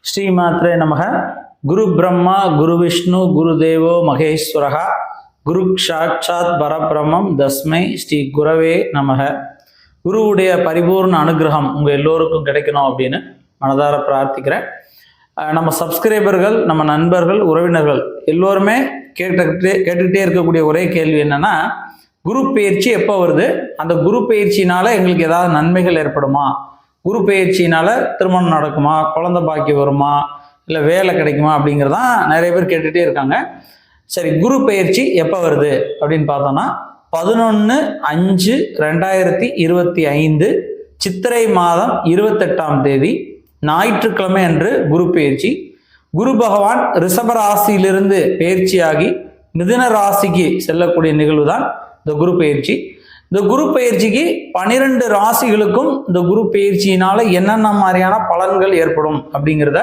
ஸ்ரீமாத்ரே நமக. குரு பிரம்மா குரு விஷ்ணு குரு தேவோ மகேஸ்வரகா குரு சாட்சாத் பரபிரம்மம் தஸ்மை ஸ்ரீ குரவே நமக. குருவுடைய பரிபூர்ண அனுகிரகம் உங்கள் எல்லோருக்கும் கிடைக்கணும் அப்படின்னு மனதார பிரார்த்திக்கிறேன். நம்ம சப்ஸ்கிரைபர்கள், நம்ம நண்பர்கள், உறவினர்கள் எல்லோருமே கேட்டுக்கிட்டே இருக்கக்கூடிய ஒரே கேள்வி என்னன்னா, குரு பயிற்சி எப்போ வருது, அந்த குரு பயிற்சினால எங்களுக்கு ஏதாவது நன்மைகள் ஏற்படுமா, குரு பயிற்சினால திருமணம் நடக்குமா, குழந்தை பாக்கி வருமா, இல்லை வேலை கிடைக்குமா அப்படிங்கிறதான் நிறைய பேர் கேட்டுகிட்டே இருக்காங்க. சரி, குரு பயிற்சி எப்போ வருது அப்படின்னு பார்த்தோம்னா 11/5/2025 சித்திரை மாதம் 28ஆம் தேதி ஞாயிற்றுக்கிழமை அன்று குரு பயிற்சி. குரு பகவான் ரிஷப ராசியிலிருந்து பயிற்சியாகி மிதுன ராசிக்கு செல்லக்கூடிய நிகழ்வு தான் இந்த குரு பயிற்சி. இந்த குரு பயிற்சிக்கு 12 ராசிகளுக்கும் இந்த குரு பயிற்சியினால என்னென்ன மாதிரியான பலன்கள் ஏற்படும் அப்படிங்கிறத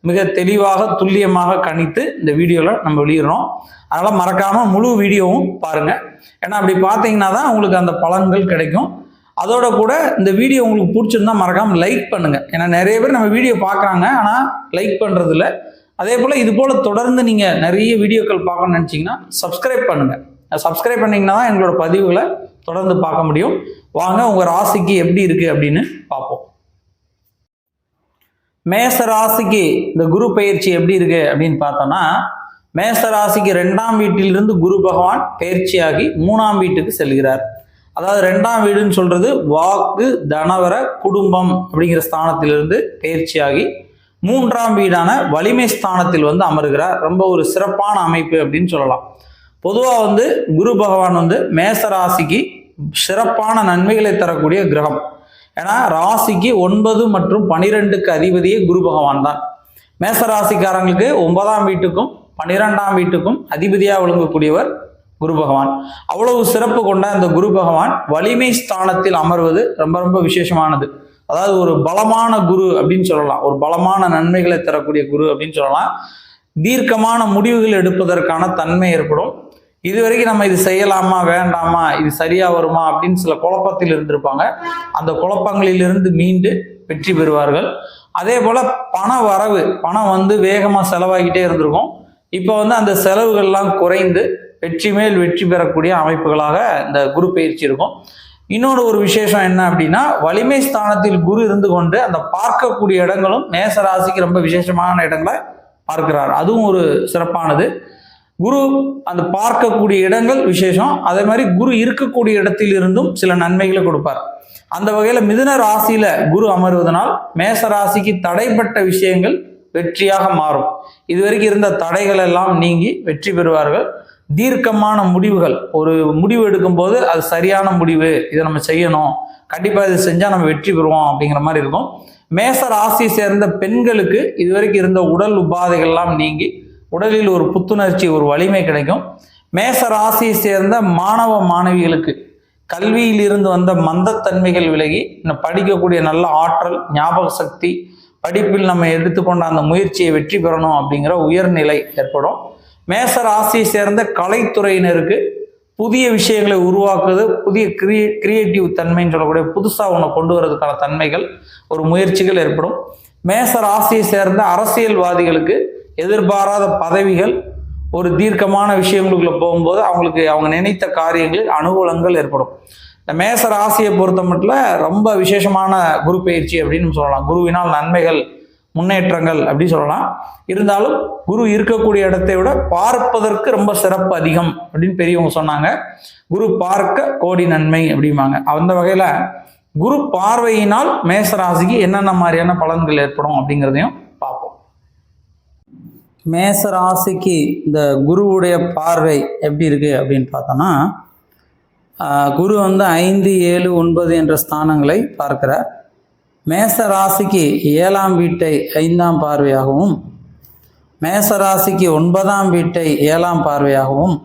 மிக தெளிவாக துல்லியமாக கணித்து இந்த வீடியோவில் நம்ம வெளியிடுறோம். அதனால் மறக்காமல் முழு வீடியோவும் பாருங்கள். ஏன்னா அப்படி பார்த்தீங்கன்னா தான் உங்களுக்கு அந்த பலன்கள் கிடைக்கும். அதோட கூட இந்த வீடியோ உங்களுக்கு பிடிச்சிருந்தா மறக்காமல் லைக் பண்ணுங்கள். ஏன்னா நிறைய பேர் நம்ம வீடியோ பார்க்குறாங்க, ஆனால் லைக் பண்ணுறதில்ல. அதே போல் இது போல் தொடர்ந்து நீங்கள் நிறைய வீடியோக்கள் பார்க்கணும்னு நினச்சிங்கன்னா சப்ஸ்கிரைப் பண்ணுங்கள். சப்ஸ்கிரைப் பண்ணிங்கன்னா தான் எங்களோட பதிவுகளை தொடர்ந்து பார்க்க முடியும். வாங்க உங்கள் ராசிக்கு எப்படி இருக்குது அப்படின்னு பார்ப்போம். மேச ராசிக்கு இந்த குரு பயிற்சி எப்படி இருக்கு அப்படின்னு பார்த்தோம்னா, மேச ராசிக்கு 2ஆம் வீட்டிலிருந்து குரு பகவான் பயிற்சியாகி 3ஆம் வீட்டுக்கு செல்கிறார். அதாவது 2ஆம் வீடுன்னு சொல்றது வாக்கு, தனவர, குடும்பம் அப்படிங்கிற ஸ்தானத்திலிருந்து பயிற்சியாகி 3ஆம் வீடான வலிமை ஸ்தானத்தில் அமருகிறார். ரொம்ப ஒரு சிறப்பான அமைப்பு அப்படின்னு சொல்லலாம். பொதுவாக குரு பகவான் மேச ராசிக்கு சிறப்பான நன்மைகளை தரக்கூடிய கிரகம். ஏன்னா ராசிக்கு 9 மற்றும் 12க்கு அதிபதியே குரு பகவான் தான். மேச ராசிக்காரங்களுக்கு 9ஆம் வீட்டுக்கும் 12ஆம் வீட்டுக்கும் அதிபதியாக விளங்கக்கூடியவர் குரு பகவான். அவ்வளவு சிறப்பு கொண்ட அந்த குரு பகவான் வலிமை ஸ்தானத்தில் அமர்வது ரொம்ப ரொம்ப விசேஷமானது. அதாவது ஒரு பலமான குரு அப்படின்னு சொல்லலாம், ஒரு பலமான நன்மைகளை தரக்கூடிய குரு அப்படின்னு சொல்லலாம். தீர்க்கமான முடிவுகள் எடுப்பதற்கான தன்மை ஏற்படும். இதுவரைக்கும் நம்ம இது செய்யலாமா வேண்டாமா, இது சரியா வருமா அப்படின்னு சில குழப்பத்தில் இருந்திருப்பாங்க. அந்த குழப்பங்களிலிருந்து மீண்டு வெற்றி பெறுவார்கள். அதே போல பண வரவு, பணம் வேகமா செலவாகிட்டே இருந்திருக்கும். இப்போ அந்த செலவுகள்லாம் குறைந்து வெற்றி மேல் வெற்றி பெறக்கூடிய அமைப்புகளாக இந்த குரு பயிற்சி இருக்கும். இன்னொரு ஒரு விசேஷம் என்ன அப்படின்னா, வலிமை ஸ்தானத்தில் குரு இருந்து கொண்டு அந்த பார்க்கக்கூடிய இடங்களும் மேச ராசிக்கு ரொம்ப விசேஷமான இடங்களை பார்க்கிறார். அதுவும் ஒரு சிறப்பானது. குரு அந்த பார்க்கக்கூடிய இடங்கள் விசேஷம். அதே மாதிரி குரு இருக்கக்கூடிய இடத்தில் இருந்தும் சில நன்மைகளை கொடுப்பார். அந்த வகையில் மிதுன ராசியில குரு அமர்வதனால் மேச ராசிக்கு தடைப்பட்ட விஷயங்கள் வெற்றியாக மாறும். இதுவரைக்கும் இருந்த தடைகள் எல்லாம் நீங்கி வெற்றி பெறுவார்கள். தீர்க்கமான முடிவுகள், ஒரு முடிவு எடுக்கும்போது அது சரியான முடிவு, இதை நம்ம செய்யணும், கண்டிப்பாக இது செஞ்சால் நம்ம வெற்றி பெறுவோம் அப்படிங்கிற மாதிரி இருக்கும். மேச ராசியை சேர்ந்த பெண்களுக்கு இதுவரைக்கும் இருந்த உடல் உபாதைகள்லாம் நீங்கி உடலில் ஒரு புத்துணர்ச்சி, ஒரு வலிமை கிடைக்கும். மேச ராசியை சேர்ந்த மாணவ மாணவிகளுக்கு கல்வியில் இருந்து வந்த மந்தத்தன்மைகள் விலகி படிக்கக்கூடிய நல்ல ஆற்றல், ஞாபக சக்தி, படிப்பில் நம்ம எடுத்துக்கொண்ட அந்த முயற்சியை வெற்றி பெறணும் அப்படிங்கிற உயர்நிலை ஏற்படும். மேச ராசியை சேர்ந்த கலைத்துறையினருக்கு புதிய விஷயங்களை உருவாக்குவது, புதிய கிரியேட்டிவ் தன்மைன்னு சொல்லக்கூடிய புதுசாக ஒன்று கொண்டு வரதுக்கான தன்மைகள், ஒரு முயற்சிகள் ஏற்படும். மேச ராசியை சேர்ந்த அரசியல்வாதிகளுக்கு எதிர்பாராத பதவிகள், ஒரு தீர்க்கமான விஷயங்களுக்குள்ள போகும்போது அவங்க நினைத்த காரியங்களில் அனுகூலங்கள் ஏற்படும். இந்த மேச ராசியை பொறுத்த மட்டும் ரொம்ப விசேஷமான குரு பயிற்சி அப்படின்னு சொல்லலாம். குருவினால் நன்மைகள், முன்னேற்றங்கள் அப்படி சொல்லலாம். இருந்தாலும் குரு இருக்கக்கூடிய இடத்தை விட பார்ப்பதற்கு ரொம்ப சிறப்பு அதிகம் அப்படின்னு பெரியவங்க சொன்னாங்க. குரு பார்க்க கோடி நன்மை அப்படிம்பாங்க. அந்த வகையில குரு பார்வையினால் மேச ராசிக்கு என்னென்ன மாதிரியான பலன்கள் ஏற்படும் அப்படிங்கிறதையும் பார்ப்போம். மேச ராசிக்கு இந்த குருவுடைய பார்வை எப்படி இருக்கு அப்படின்னு பார்த்தோம்னா, குரு 5, 7, 9 என்ற ஸ்தானங்களை பார்க்கிறார். மேச ராசிக்கு 7ஆம் வீட்டை 5ஆம் பார்வையாகவும், மேச ராசிக்கு 9ஆம் வீட்டை 7ஆம் பார்வையாகவும்,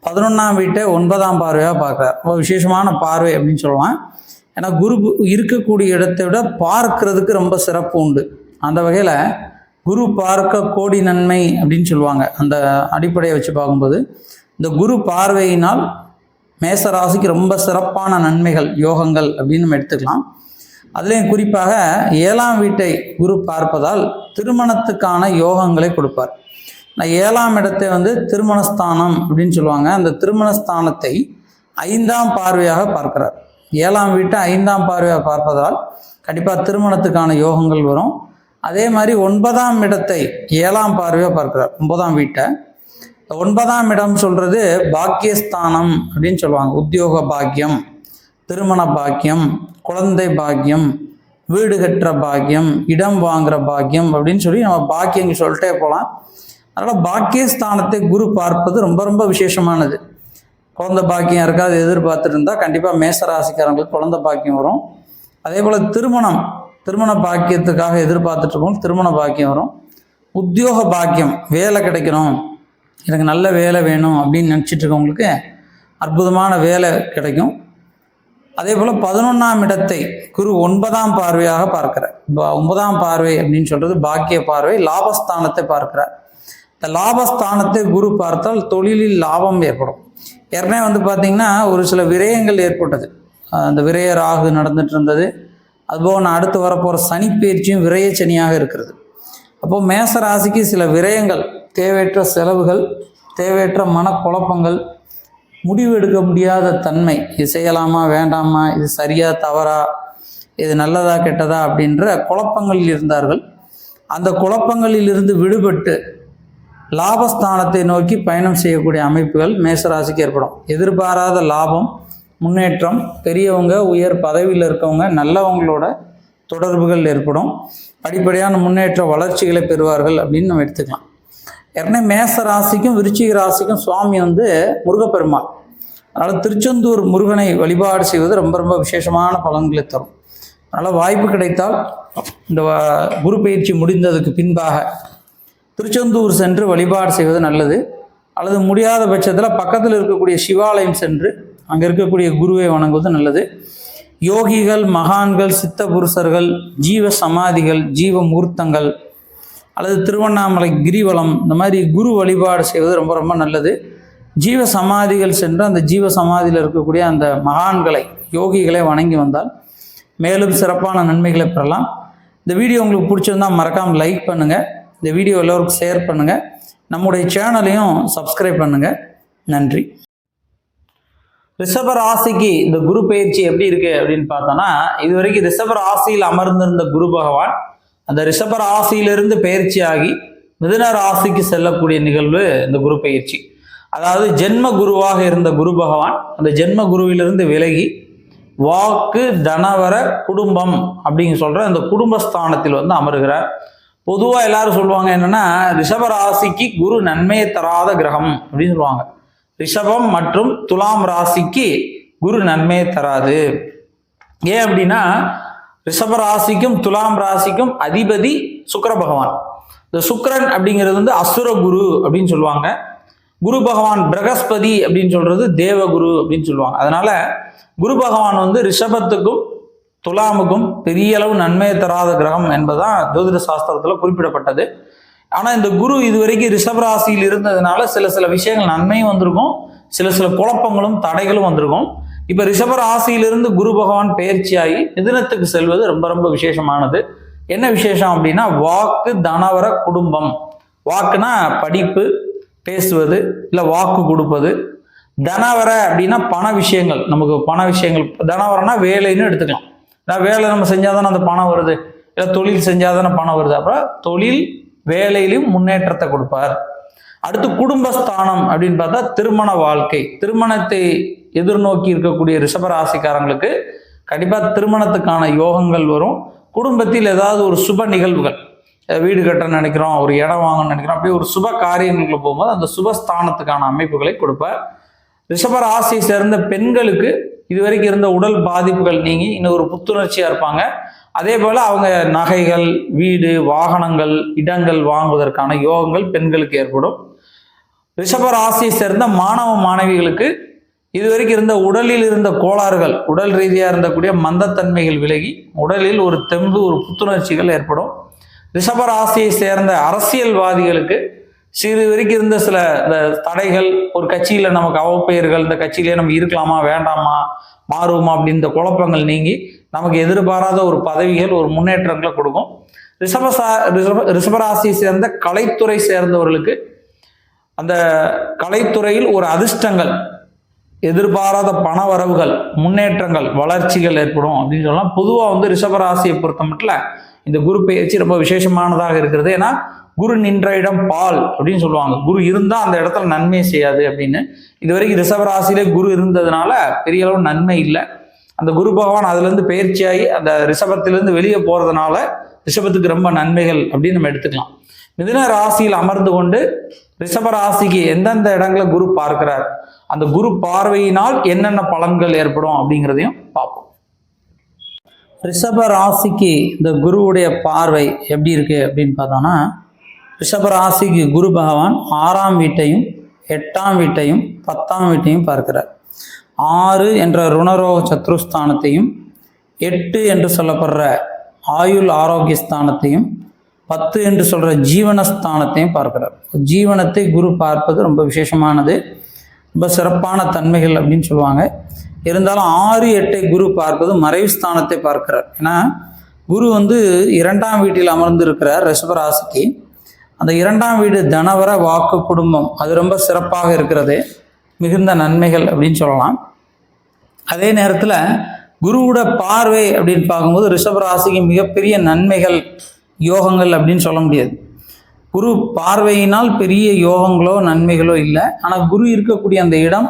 11ஆம் வீட்டை 9ஆம் பார்வையாக பார்க்குறார். ரொம்ப விசேஷமான பார்வை அப்படின்னு சொல்லலாம். ஏன்னா குரு இருக்கக்கூடிய இடத்தை விட பார்க்கறதுக்கு ரொம்ப சிறப்பு உண்டு. அந்த வகையில் குரு பார்க்க கோடி நன்மை அப்படின்னு சொல்லுவாங்க. அந்த அடிப்படையை வச்சு பார்க்கும்போது இந்த குரு பார்வையினால் மேச ராசிக்கு ரொம்ப சிறப்பான நன்மைகள், யோகங்கள் அப்படின்னு நம்ம எடுத்துக்கலாம். அதுலேயும் குறிப்பாக 7ஆம் வீட்டை குரு பார்ப்பதால் திருமணத்துக்கான யோகங்களை கொடுப்பார். நான் 7ஆம் இடத்தை வந்து திருமணஸ்தானம் அப்படின்னு சொல்லுவாங்க. அந்த திருமணஸ்தானத்தை 5ஆம் பார்வையாக பார்க்கிறார். 7ஆம் வீட்டை 5ஆம் பார்வையாக பார்ப்பதால் கண்டிப்பாக திருமணத்துக்கான யோகங்கள் வரும். அதே மாதிரி 9ஆம் இடத்தை 7ஆம் பார்வையாக பார்க்கிறார். 9ஆம் வீட்டை 9ஆம் இடம் சொல்கிறது பாக்கியஸ்தானம் அப்படின்னு சொல்லுவாங்க. உத்தியோக பாக்கியம், திருமண பாக்கியம், குழந்தை பாக்கியம், வீடு கட்டுற பாக்கியம், இடம் வாங்குகிற பாக்கியம் அப்படின்னு சொல்லி நம்ம பாக்கியம் சொல்லிட்டே போகலாம். அதனால் பாக்கியஸ்தானத்தை குரு பார்ப்பது ரொம்ப ரொம்ப விசேஷமானது. குழந்தை பாக்கியம் இருக்காது எதிர்பார்த்துட்டு இருந்தால் கண்டிப்பாக மேசராசிக்காரங்களுக்கு குழந்தை பாக்கியம் வரும். அதே போல் திருமண பாக்கியத்துக்காக எதிர்பார்த்துட்ருக்கோம், திருமண பாக்கியம் வரும். உத்தியோக பாக்கியம், வேலை கிடைக்கணும், எனக்கு நல்ல வேலை வேணும் அப்படின்னு நினச்சிட்டு இருக்கவங்களுக்கு அற்புதமான வேலை கிடைக்கும். அதே போல் 11ஆம் இடத்தை குரு 9ஆம் பார்வையாக பார்க்கிறார். 9ஆம் பார்வை அப்படின்னு சொல்கிறது பாக்கிய பார்வை, லாபஸ்தானத்தை பார்க்கிறார். இந்த லாபஸ்தானத்தை குரு பார்த்தால் தொழிலில் லாபம் ஏற்படும். ஏற்கனவே வந்து பார்த்திங்கன்னா ஒரு சில விரயங்கள் ஏற்பட்டது. அந்த விரய ராகு நடந்துட்டு இருந்தது. அதுபோல் நான் அடுத்து வரப்போகிற சனி பயிற்சியும் விரய சனியாக இருக்கிறது. அப்போது மேச ராசிக்கு சில விரயங்கள், தேவையற்ற செலவுகள், தேவையற்ற மனக்குழப்பங்கள், முடிவு எடுக்க முடியாத தன்மை, இது செய்யலாமா வேண்டாமா, இது சரியா தவறா, இது நல்லதா கெட்டதா அப்படின்ற குழப்பங்களில் இருந்தார்கள். அந்த குழப்பங்களில் இருந்து விடுபட்டு லாபஸ்தானத்தை நோக்கி பயணம் செய்யக்கூடிய அமைப்புகள் மேசராசிக்கு ஏற்படும். எதிர்பாராத லாபம், முன்னேற்றம், பெரியவங்க, உயர் பதவியில் இருக்கவங்க, நல்லவங்களோட தொடர்புகள் ஏற்படும். படிப்படியான முன்னேற்ற வளர்ச்சிகளை பெறுவார்கள் அப்படின்னு நம்ம எடுத்துக்கலாம். ஏற்கனவே மேச ராசிக்கும் விருச்சிக ராசிக்கும் சுவாமி வந்து முருகப்பெருமான். அதனால் திருச்செந்தூர் முருகனை வழிபாடு செய்வது ரொம்ப ரொம்ப விசேஷமான பலன்களை தரும். அதனால் வாய்ப்பு கிடைத்தால் இந்த குரு பயிற்சி முடிந்ததுக்கு பின்பாக திருச்செந்தூர் சென்று வழிபாடு செய்வது நல்லது. அல்லது முடியாத பட்சத்தில் பக்கத்தில் இருக்கக்கூடிய சிவாலயம் சென்று அங்கே இருக்கக்கூடிய குருவை வணங்குவது நல்லது. யோகிகள், மகான்கள், சித்த புருஷர்கள், ஜீவ சமாதிகள், ஜீவ மூர்த்தங்கள் அல்லது திருவண்ணாமலை கிரிவலம், இந்த மாதிரி குரு வழிபாடு செய்வது ரொம்ப ரொம்ப நல்லது. ஜீவ சமாதிகள் சென்று அந்த ஜீவ சமாதியில் இருக்கக்கூடிய அந்த மகான்களை, யோகிகளை வணங்கி வந்தால் மேலும் சிறப்பான நன்மைகளை பெறலாம். இந்த வீடியோ உங்களுக்கு பிடிச்சிருந்தால் மறக்காமல் லைக் பண்ணுங்கள். இந்த வீடியோ எல்லோருக்கும் ஷேர் பண்ணுங்கள். நம்முடைய சேனலையும் சப்ஸ்கிரைப் பண்ணுங்கள். நன்றி. ரிஷப ராசிக்கு இந்த குரு பயிற்சி எப்படி இருக்கு அப்படின்னு பார்த்தோன்னா, இதுவரைக்கும் ரிஷப ராசியில் அமர்ந்திருந்த குரு பகவான் அந்த ரிஷப ராசியிலிருந்து பயிற்சியாகி மிதுன ராசிக்கு செல்லக்கூடிய நிகழ்வு இந்த குரு பயிற்சி. அதாவது ஜென்ம குருவாக இருந்த குரு பகவான் அந்த ஜென்ம குருவிலிருந்து விலகி வாக்கு, தனவர, குடும்பம் அப்படிங்க சொல்ற அந்த குடும்பஸ்தானத்தில் வந்து அமருகிறார். பொதுவாக எல்லாரும் சொல்லுவாங்க என்னன்னா, ரிஷப ராசிக்கு குரு நன்மையை தராத கிரகம் அப்படின்னு சொல்லுவாங்க. ரிஷபம் மற்றும் துலாம் ராசிக்கு குரு நன்மையை தராது. ஏன் அப்படின்னா, ரிஷப ராசிக்கும் துலாம் ராசிக்கும் அதிபதி சுக்கிர பகவான். இந்த சுக்கிரன் அப்படிங்கிறது வந்து அசுர குரு அப்படின்னு சொல்லுவாங்க. குரு பகவான் பிரகஸ்பதி அப்படின்னு சொல்றது தேவகுரு அப்படின்னு சொல்லுவாங்க. அதனால குரு பகவான் வந்து ரிஷபத்துக்கும் துலாமுக்கும் பெரிய அளவு நன்மையை தராத கிரகம் என்பதுதான் ஜோதிட சாஸ்திரத்தில் குறிப்பிடப்பட்டது. ஆனால் இந்த குரு இதுவரைக்கும் ரிஷப ராசியில் இருந்ததுனால சில விஷயங்கள் நன்மையும் வந்திருக்கும், சில குழப்பங்களும் தடைகளும் வந்திருக்கும். இப்போ ரிஷப ராசியிலிருந்து குரு பகவான் பயிற்சியாகி மிதுனத்துக்கு செல்வது ரொம்ப ரொம்ப விசேஷமானது. என்ன விசேஷம் அப்படின்னா, வாக்கு, தனவர, குடும்பம். வாக்குனா படிப்பு, பேசுவது, இல்லை வாக்கு கொடுப்பது. தனவர அப்படின்னா பண விஷயங்கள், நமக்கு பண விஷயங்கள். தனவரனா வேலைன்னு எடுத்துக்கலாம். வேலை நம்ம செஞ்சாதானே அந்த பணம் வருது, இல்லை தொழில் செஞ்சாதானே பணம் வருது. அப்போ தொழில், வேலையிலும் முன்னேற்றத்தை கொடுப்பார். அடுத்து குடும்பஸ்தானம் அப்படின்னு பார்த்தா திருமண வாழ்க்கை. திருமணத்தை எதிர்நோக்கி இருக்கக்கூடிய ரிஷபராசிக்காரங்களுக்கு கண்டிப்பாக திருமணத்துக்கான யோகங்கள் வரும். குடும்பத்தில் ஏதாவது ஒரு சுப நிகழ்வுகள், வீடு கட்ட நினைக்கிறோம், ஒரு இடம் வாங்கணும்னு நினைக்கிறோம், அப்படியே ஒரு சுப காரியங்களுக்கு போகும்போது அந்த சுபஸ்தானத்துக்கான அமைப்புகளை கொடுப்பார். ரிஷபராசியை சேர்ந்த பெண்களுக்கு இதுவரைக்கும் இருந்த உடல் பாதிப்புகள் நீங்கி இன்னும் ஒரு புத்துணர்ச்சியாக இருப்பாங்க. அதே போல் அவங்க நகைகள், வீடு, வாகனங்கள், இடங்கள் வாங்குவதற்கான யோகங்கள் பெண்களுக்கு ஏற்படும். ரிஷபராசியை சேர்ந்த மாணவ மாணவிகளுக்கு இதுவரைக்கும் இருந்த உடலில் இருந்த கோளாறுகள், உடல் ரீதியாக இருந்தக்கூடிய மந்தத்தன்மைகள் விலகி உடலில் ஒரு தெம்பு, ஒரு புத்துணர்ச்சிகள் ஏற்படும். ரிஷபராசியை சேர்ந்த அரசியல்வாதிகளுக்கு சிறு வரைக்கும் இருந்த சில இந்த தடைகள், ஒரு கட்சியில் நமக்கு அவப்பெயர்கள், இந்த கட்சியிலே நம்ம இருக்கலாமா வேண்டாமா, மாறுவோமா அப்படின்ற குழப்பங்கள் நீங்கி நமக்கு எதிர்பாராத ஒரு பதவிகள், ஒரு முன்னேற்றங்களை கொடுக்கும். ரிஷபராசியை சேர்ந்த கலைத்துறை சேர்ந்தவர்களுக்கு அந்த கலைத்துறையில் ஒரு அதிர்ஷ்டங்கள், எதிர்பாராத பண வரவுகள், முன்னேற்றங்கள், வளர்ச்சிகள் ஏற்படும் அப்படின்னு சொல்லலாம். பொதுவாக ரிஷபராசியை பொறுத்த மட்டும் இந்த குரு பெயர்ச்சி ரொம்ப விசேஷமானதாக இருக்கிறது. ஏன்னா குரு நின்ற இடம் பால் அப்படின்னு சொல்லுவாங்க. குரு இருந்தால் அந்த இடத்துல நன்மை செய்யாது அப்படின்னு. இதுவரைக்கும் ரிஷபராசியிலே குரு இருந்ததுனால பெரிய அளவு நன்மை இல்லை. அந்த குரு பகவான் அதுலேருந்து பயிற்சியாகி அந்த ரிஷபத்திலேருந்து வெளியே போகிறதுனால ரிஷபத்துக்கு ரொம்ப நன்மைகள் அப்படின்னு நம்ம எடுத்துக்கலாம். மிதுன ராசியில் அமர்ந்து கொண்டு ரிஷப ராசிக்கு எந்தெந்த இடங்களை குரு பார்க்கிறார், அந்த குரு பார்வையினால் என்னென்ன பலன்கள் ஏற்படும் அப்படிங்கிறதையும் பார்ப்போம். ரிஷப ராசிக்கு இந்த குருவுடைய பார்வை எப்படி இருக்கு அப்படின்னு பார்த்தோம்னா, ரிஷப ராசிக்கு குரு பகவான் 6ஆம் வீட்டையும் 8ஆம் வீட்டையும் 10ஆம் வீட்டையும் பார்க்கிறார். 6 என்ற ருணரோக சத்ருஸ்தானத்தையும் 8 என்று சொல்லப்படுற ஆயுள் ஆரோக்கிய ஸ்தானத்தையும் 10 என்று சொல்கிற ஜீவனஸ்தானத்தையும் பார்க்கிறார். ஜீவனத்தை குரு பார்ப்பது ரொம்ப விசேஷமானது, ரொம்ப சிறப்பான தன்மைகள் அப்படின்னு சொல்லுவாங்க. இருந்தாலும் 6, 8 குரு பார்ப்பது மறைவு ஸ்தானத்தை பார்க்கிறார். ஏன்னா குரு 2ஆம் வீட்டில் அமர்ந்து இருக்கிறார் ரிஷபராசிக்கு. அந்த 2ஆம் வீடு தனவர வாக்கு குடும்பம் அது ரொம்ப சிறப்பாக இருக்கிறது, மிகுந்த நன்மைகள் அப்படின்னு சொல்லலாம். அதே நேரத்தில் குருவோட பார்வை அப்படின்னு பார்க்கும்போது ரிஷபராசிக்கு மிகப்பெரிய நன்மைகள், யோகங்கள் அப்படின்னு சொல்ல முடியாது. குரு பார்வையினால் பெரிய யோகங்களோ நன்மைகளோ இல்லை. ஆனால் குரு இருக்கக்கூடிய அந்த இடம்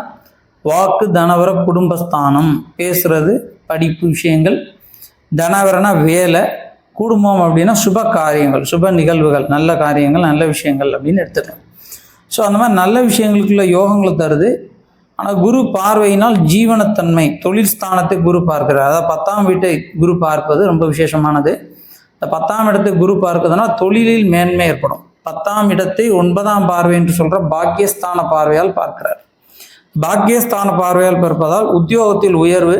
வாக்கு தனவர குடும்பஸ்தானம், பேசுறது, படிப்பு விஷயங்கள், தனவரனா வேலை, குடும்பம் அப்படின்னா சுப காரியங்கள், சுப நிகழ்வுகள், நல்ல காரியங்கள், நல்ல விஷயங்கள் அப்படின்னு எடுத்துக்கலாம். ஸோ அந்த மாதிரி நல்ல விஷயங்களுக்குள்ள யோகங்களை தருது. ஆனால் குரு பார்வையினால் ஜீவனத்தன்மை, தொழில் ஸ்தானத்தை குரு பார்க்கிறார். அதாவது 10ஆம் வீட்டை குரு பார்ப்பது ரொம்ப விசேஷமானது. இந்த 10ஆம் இடத்தை குரு பார்க்கிறதுனா தொழிலில் மேன்மை ஏற்படும். 10ஆம் இடத்தை 9ஆம் பார்வை என்று சொல்கிற பாக்கியஸ்தான பார்வையால் பார்க்கிறார். பாக்கியஸ்தான பார்வையால் பார்ப்பதால் உத்தியோகத்தில் உயர்வு,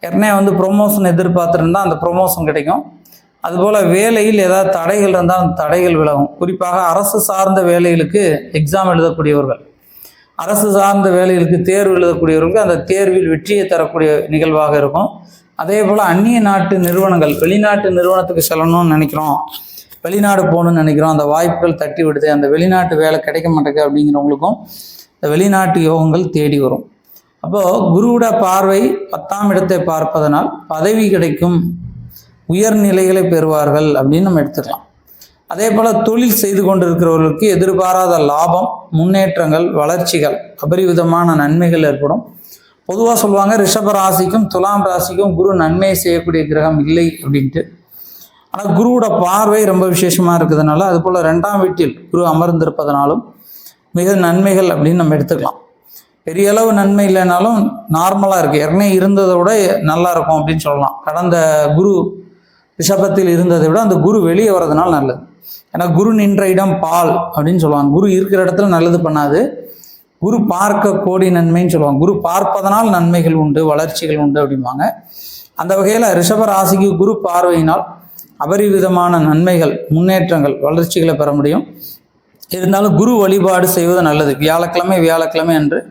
ஏற்கனவே ப்ரொமோஷன் எதிர்பார்த்துருந்தால் அந்த ப்ரொமோஷன் கிடைக்கும். அதுபோல் வேலையில் ஏதாவது தடைகள் இருந்தால் அந்த தடைகள் விலகும். குறிப்பாக அரசு சார்ந்த வேலைகளுக்கு எக்ஸாம் எழுதக்கூடியவர்கள், அரசு சார்ந்த வேலைகளுக்கு தேர்வு எழுதக்கூடியவர்களுக்கு அந்த தேர்வில் வெற்றியை தரக்கூடிய நிகழ்வாக இருக்கும். அதே போல் அந்நிய நாட்டு நிறுவனங்கள், வெளிநாட்டு நிறுவனத்துக்கு செல்லணும்னு நினைக்கிறோம், வெளிநாடு போகணுன்னு நினைக்கிறோம், அந்த வாய்ப்புகள் தட்டி விடுது, அந்த வெளிநாட்டு வேலை கிடைக்க மாட்டேங்குது அப்படிங்கிறவங்களுக்கும் இந்த வெளிநாட்டு யோகங்கள் தேடி வரும். அப்போது குருவோட பார்வை 10ஆம் இடத்தை பார்ப்பதனால் பதவி கிடைக்கும், உயர்நிலைகளை பெறுவார்கள் அப்படின்னு நம்ம எடுத்துக்கலாம். அதே போல் தொழில் செய்து கொண்டிருக்கிறவர்களுக்கு எதிர்பாராத லாபம், முன்னேற்றங்கள், வளர்ச்சிகள், அபரிவிதமான நன்மைகள் ஏற்படும். பொதுவாக சொல்லுவாங்க ரிஷப ராசிக்கும் துலாம் ராசிக்கும் குரு நன்மை செய்யக்கூடிய கிரகம் இல்லை அப்படின்ட்டு. ஆனால் குருவோட பார்வை ரொம்ப விசேஷமாக இருக்கிறதுனால, அதுபோல் 2ஆம் வீட்டில் குரு அமர்ந்திருப்பதனாலும் மிக நன்மைகள் அப்படின்னு நம்ம எடுத்துக்கலாம். பெரிய அளவு நன்மை இல்லைனாலும் நார்மலாக இருக்குது, ஏற்கனவே இருந்ததை விட நல்லா இருக்கும் அப்படின்னு சொல்லலாம். கடந்த குரு ரிஷபத்தில் இருந்ததை விட அந்த குரு வெளியே வர்றதுனால நல்லது. ஏன்னா குரு நின்ற இடம் பால் அப்படின்னு சொல்லுவாங்க. குரு இருக்கிற இடத்துல நல்லது பண்ணாது, குரு பார்க்க கோடி நன்மைன்னு சொல்லுவாங்க. குரு பார்ப்பதனால் நன்மைகள் உண்டு, வளர்ச்சிகள் உண்டு அப்படிம்பாங்க. அந்த வகையில் ரிஷப ராசிக்கு குரு பார்வையினால் அபரிவிதமான நன்மைகள், முன்னேற்றங்கள், வளர்ச்சிகளை பெற முடியும். இருந்தாலும் குரு வழிபாடு செய்வது நல்லது. வியாழக்கிழமை அன்று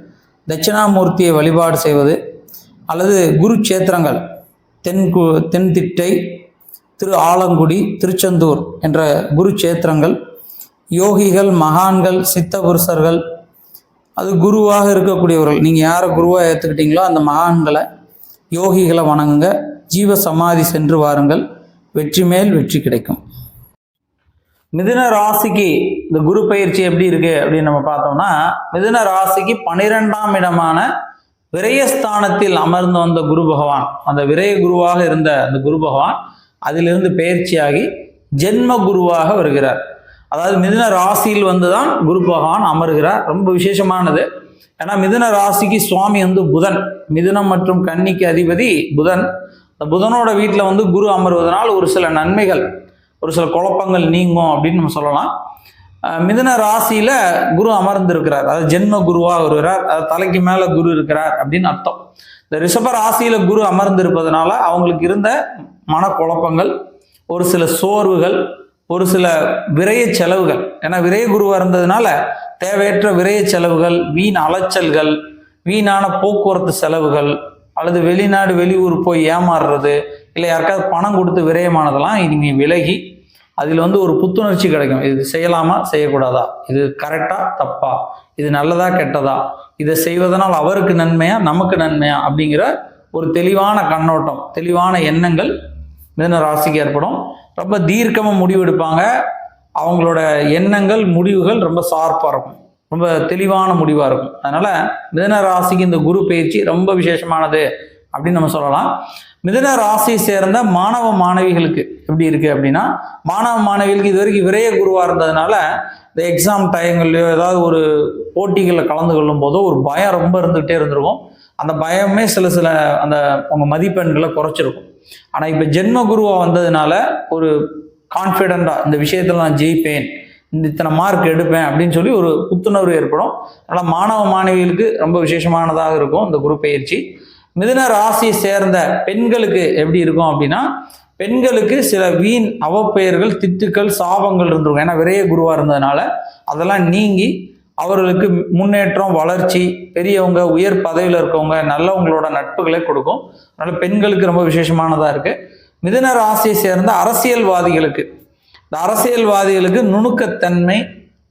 தட்சிணாமூர்த்தியை வழிபாடு செய்வது, அல்லது குரு சேத்திரங்கள் தென்திட்டை, திரு ஆலங்குடி, திருச்செந்தூர் என்ற குரு சேத்திரங்கள், யோகிகள், மகான்கள், சித்த புருஷர்கள், அது குருவாக இருக்கக்கூடியவர்கள், நீங்கள் யாரை குருவாக ஏற்றுக்கிட்டீங்களோ அந்த மகான்களை, யோகிகளை வணங்குங்க. ஜீவ சமாதி சென்று வாருங்கள், வெற்றி மேல் வெற்றி கிடைக்கும். மிதுன ராசிக்கு இந்த குரு பயிற்சி எப்படி இருக்கு அப்படின்னு நம்ம பார்த்தோம்னா, மிதுன ராசிக்கு 12ஆம் இடமான விரயஸ்தானத்தில் அமர்ந்து வந்த குரு பகவான், அந்த விரய குருவாக இருந்த அந்த குரு பகவான் அதிலிருந்து பயிற்சியாகி ஜென்ம குருவாக வருகிறார். அதாவது மிதுன ராசியில் தான் குரு பகவான் அமர்கிறார். ரொம்ப விசேஷமானது. ஏன்னா மிதுன ராசிக்கு சுவாமி புதன், மிதுனம் மற்றும் கன்னிக்கு அதிபதி புதன். அந்த புதனோட வீட்டில் குரு அமர்வதனால் ஒரு சில நன்மைகள், ஒரு சில குழப்பங்கள் நீங்கும் அப்படின்னு நம்ம சொல்லலாம். மிதுன ராசியில குரு அமர்ந்திருக்கிறார், அதாவது ஜென்ம குருவாக வருகிறார், அது தலைக்கு மேலே குரு இருக்கிறார் அப்படின்னு அர்த்தம். இந்த ரிஷப ராசியில குரு அமர்ந்திருப்பதனால அவங்களுக்கு இருந்த மனக்குழப்பங்கள், ஒரு சில சோர்வுகள், ஒரு சில விரய செலவுகள், ஏன்னா விரய குருவாக இருந்ததுனால தேவையற்ற விரய செலவுகள், வீண் அலைச்சல்கள், வீணான போக்குவரத்து செலவுகள், அல்லது வெளிநாடு வெளியூர் போய் ஏமாறுறது, இல்லை யாருக்காவது பணம் கொடுத்து விரயமானதெல்லாம் நீங்கள் விலகி அதில் வந்து ஒரு புத்துணர்ச்சி கிடைக்கும். இது செய்யலாமா செய்யக்கூடாதா, இது கரெக்டா தப்பா, இது நல்லதா கெட்டதா, இதை செய்வதனால் அவருக்கு நன்மையா நமக்கு நன்மையா அப்படிங்கிற ஒரு தெளிவான கண்ணோட்டம், தெளிவான எண்ணங்கள் மிதுன ராசிக்கு ஏற்படும். ரொம்ப தீர்க்கமாக முடிவெடுப்பாங்க. அவங்களோட எண்ணங்கள் முடிவுகள் ரொம்ப ஷார்ப்பாக இருக்கும், ரொம்ப தெளிவான முடிவாக இருக்கும். அதனால் மிதுன ராசிக்கு இந்த குரு பயிற்சி ரொம்ப விசேஷமானது அப்படின்னு நம்ம சொல்லலாம். மிதுன ராசியை சேர்ந்த மாணவ மாணவிகளுக்கு எப்படி இருக்குது அப்படின்னா, மாணவ மாணவிகளுக்கு இது வரைக்கும் விரய குருவாக இருந்ததுனால இந்த எக்ஸாம் டைங்கள்லையோ ஏதாவது ஒரு போட்டிகளில் கலந்து கொள்ளும் போதோ ஒரு பயம் ரொம்ப இருந்துகிட்டே இருந்திருக்கும். அந்த பயமே சில அந்த உங்கள் மதிப்பெண்களை குறைச்சிருக்கும். ஆனால் இப்போ ஜென்ம குருவாக வந்ததுனால ஒரு கான்ஃபிடென்ட்டாக இந்த விஷயத்தில் நான் ஜெயிப்பேன், இந்த இத்தனை மார்க் எடுப்பேன் அப்படின்னு சொல்லி ஒரு புத்துணர்வு ஏற்படும். அதனால் மாணவ மாணவிகளுக்கு ரொம்ப விசேஷமானதாக இருக்கும் இந்த குரு பயிற்சி. மிதுன ராசியை சேர்ந்த பெண்களுக்கு எப்படி இருக்கும் அப்படின்னா, பெண்களுக்கு சில வீண் அவப்பெயர்கள், திட்டுக்கள், சாபங்கள் இருந்திருக்கும். ஏன்னா விரைய குருவாக இருந்ததுனால அதெல்லாம் நீங்கி அவர்களுக்கு முன்னேற்றம், வளர்ச்சி, பெரியவங்க, உயர் பதவியில் இருக்கவங்க, நல்லவங்களோட நட்புகளை கொடுக்கும். அதனால் பெண்களுக்கு ரொம்ப விசேஷமானதாக இருக்குது. மிதுன ராசியை சேர்ந்த அரசியல்வாதிகளுக்கு, இந்த அரசியல்வாதிகளுக்கு நுணுக்கத்தன்மை,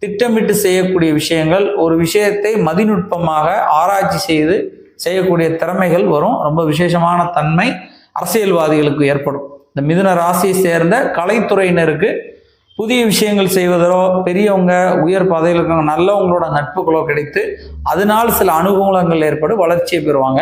திட்டமிட்டு செய்யக்கூடிய விஷயங்கள், ஒரு விஷயத்தை மதிநுட்பமாக ஆராய்ச்சி செய்து செய்யக்கூடிய திறமைகள் வரும். ரொம்ப விசேஷமான தன்மை அரசியல்வாதிகளுக்கு ஏற்படும். இந்த மிதுன ராசியை சேர்ந்த கலைத்துறையினருக்கு புதிய விஷயங்கள் செய்வதோ, பெரியவங்க, உயர் பதவியில் இருக்கவங்க, நல்லவங்களோட நட்புகளோ கிடைத்து அதனால் சில அனுகூலங்கள் ஏற்படும், வளர்ச்சியை பெறுவாங்க.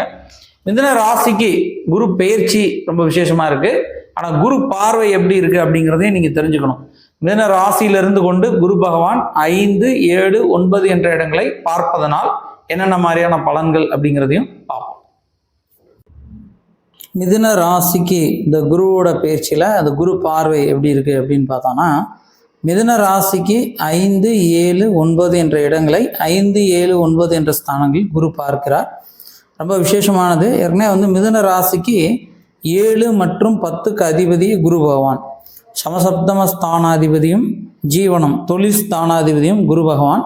மிதுன ராசிக்கு குரு பெயர்ச்சி ரொம்ப விசேஷமா இருக்கு. ஆனால் குரு பார்வை எப்படி இருக்கு அப்படிங்கிறதையும் நீங்க தெரிஞ்சுக்கணும். மிதுன ராசியிலிருந்து கொண்டு குரு பகவான் 5, 7, 9 என்ற இடங்களை பார்ப்பதனால் என்னென்ன மாதிரியான பலன்கள் அப்படிங்கிறதையும் பார்ப்போம். மிதுன ராசிக்கு இந்த குருவோட பயிற்சியில் அந்த குரு பார்வை எப்படி இருக்குது அப்படின்னு பார்த்தோன்னா, மிதுன ராசிக்கு 5, 7, 9 என்ற இடங்களை 5, 7, 9 என்ற ஸ்தானங்களில் குரு பார்க்கிறார். ரொம்ப விசேஷமானது. ஏற்கனவே வந்து மிதுன ராசிக்கு 7 மற்றும் 10க்கு அதிபதி குரு பகவான், சமசப்தம ஸ்தானாதிபதியும் ஜீவனம் தொழில் ஸ்தானாதிபதியும் குரு பகவான்.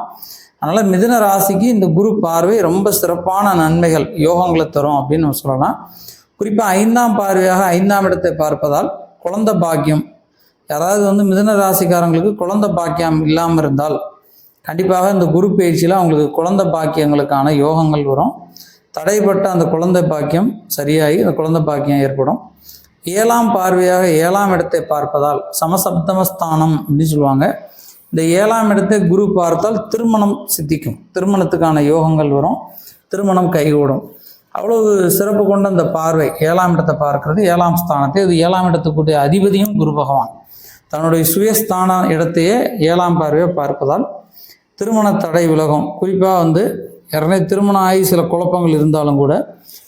அதனால் மிதுன ராசிக்கு இந்த குரு பார்வை ரொம்ப சிறப்பான நன்மைகள், யோகங்களை தரும் அப்படின்னு நம்ம சொல்லலாம். குறிப்பாக 5ஆம் பார்வையாக 5ஆம் இடத்தை பார்ப்பதால் குழந்தை பாக்கியம், யாராவது வந்து மிதுன ராசிக்காரங்களுக்கு குழந்தை பாக்கியம் இல்லாமல் இருந்தால் கண்டிப்பாக இந்த குரு பயிற்சியில் அவங்களுக்கு குழந்தை பாக்கியங்களுக்கான யோகங்கள் வரும். தடைப்பட்ட அந்த குழந்தை பாக்கியம் சரியாகி அந்த குழந்தை பாக்கியம் ஏற்படும். 7ஆம் பார்வையாக 7ஆம் இடத்தை பார்ப்பதால் சமசப்தமஸ்தானம் அப்படின்னு சொல்லுவாங்க. இந்த 7ஆம் இடத்தை குரு பார்த்தால் திருமணம் சித்திக்கும், திருமணத்துக்கான யோகங்கள் வரும், திருமணம் கைகூடும். அவ்வளவு சிறப்பு கொண்ட அந்த பார்வை 7ஆம் இடத்தை பார்க்கறது, 7ஆம் ஸ்தானத்தை, இது 7ஆம் இடத்துக்குரிய அதிபதியும் குரு பகவான் தன்னுடைய சுயஸ்தான இடத்தையே 7ஆம் பார்வையை பார்ப்பதால் திருமண தடை விலகும். குறிப்பாக வந்து ஏற்கனவே திருமணம் ஆகி சில குழப்பங்கள் இருந்தாலும் கூட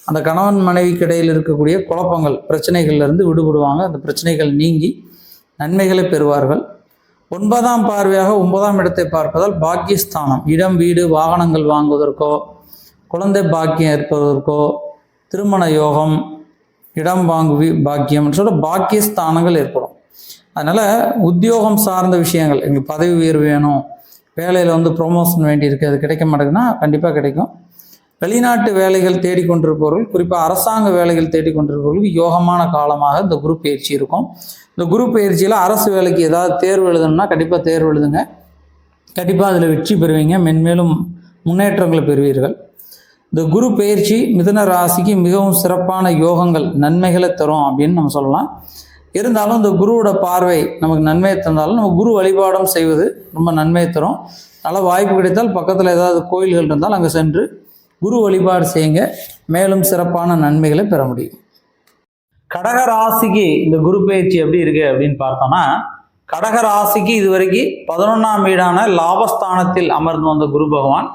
அந்த கணவன் மனைவிக்கு இடையில் இருக்கக்கூடிய குழப்பங்கள், பிரச்சனைகள்லேருந்து விடுபடுவாங்க. அந்த பிரச்சனைகள் நீங்கி நன்மைகளை பெறுவார்கள். 9ஆம் பார்வையாக 9ஆம் இடத்தை பார்ப்பதால் பாக்கியஸ்தானம், இடம், வீடு, வாகனங்கள் வாங்குவதற்கோ, குழந்தை பாக்கியம் ஏற்பதற்கோ, திருமண யோகம், இடம் வாங்கு பாக்கியம்னு சொல்ல பாக்கியஸ்தானங்கள் ஏற்படும். அதனால் உத்தியோகம் சார்ந்த விஷயங்கள், எங்களுக்கு பதவி உயர்வு வேணும், வேலையில் வந்து ப்ரொமோஷன் வேண்டியிருக்கு, அது கிடைக்க மாட்டேங்குதுன்னா கண்டிப்பாக கிடைக்கும். வெளிநாட்டு வேலைகள் தேடிக்கொண்டிருப்பவர்கள், குறிப்பாக அரசாங்க வேலைகள் தேடிக்கொண்டிருப்பவர்களுக்கு யோகமான காலமாக இந்த குரு பயிற்சி இருக்கும். இந்த குரு பயிற்சியில் அரசு வேலைக்கு ஏதாவது தேர்வு எழுதணும்னா கண்டிப்பாக தேர்வு எழுதுங்க, கண்டிப்பாக அதில் வெற்றி பெறுவீங்க, மென்மேலும் முன்னேற்றங்களை பெறுவீர்கள். இந்த குரு பயிற்சி மிதுன ராசிக்கு மிகவும் சிறப்பான யோகங்கள், நன்மைகளை தரும் அப்படின்னு நம்ம சொல்லலாம். இருந்தாலும் இந்த குருவோட பார்வை நமக்கு நன்மையை தந்தாலும் நம்ம குரு வழிபாடும் செய்வது ரொம்ப நன்மையை தரும். நல்ல வாய்ப்பு கிடைத்தால் பக்கத்தில் ஏதாவது கோயில்கள் இருந்தால் அங்கே சென்று குரு வழிபாடு செய்யுங்க, மேலும் சிறப்பான நன்மைகளை பெற முடியும். கடக ராசிக்கு இந்த குரு பயிற்சி எப்படி இருக்கு அப்படின்னு பார்த்தோம்னா, கடக ராசிக்கு இதுவரைக்கும் 11ஆம் வீடான லாபஸ்தானத்தில் அமர்ந்து வந்த குரு பகவான்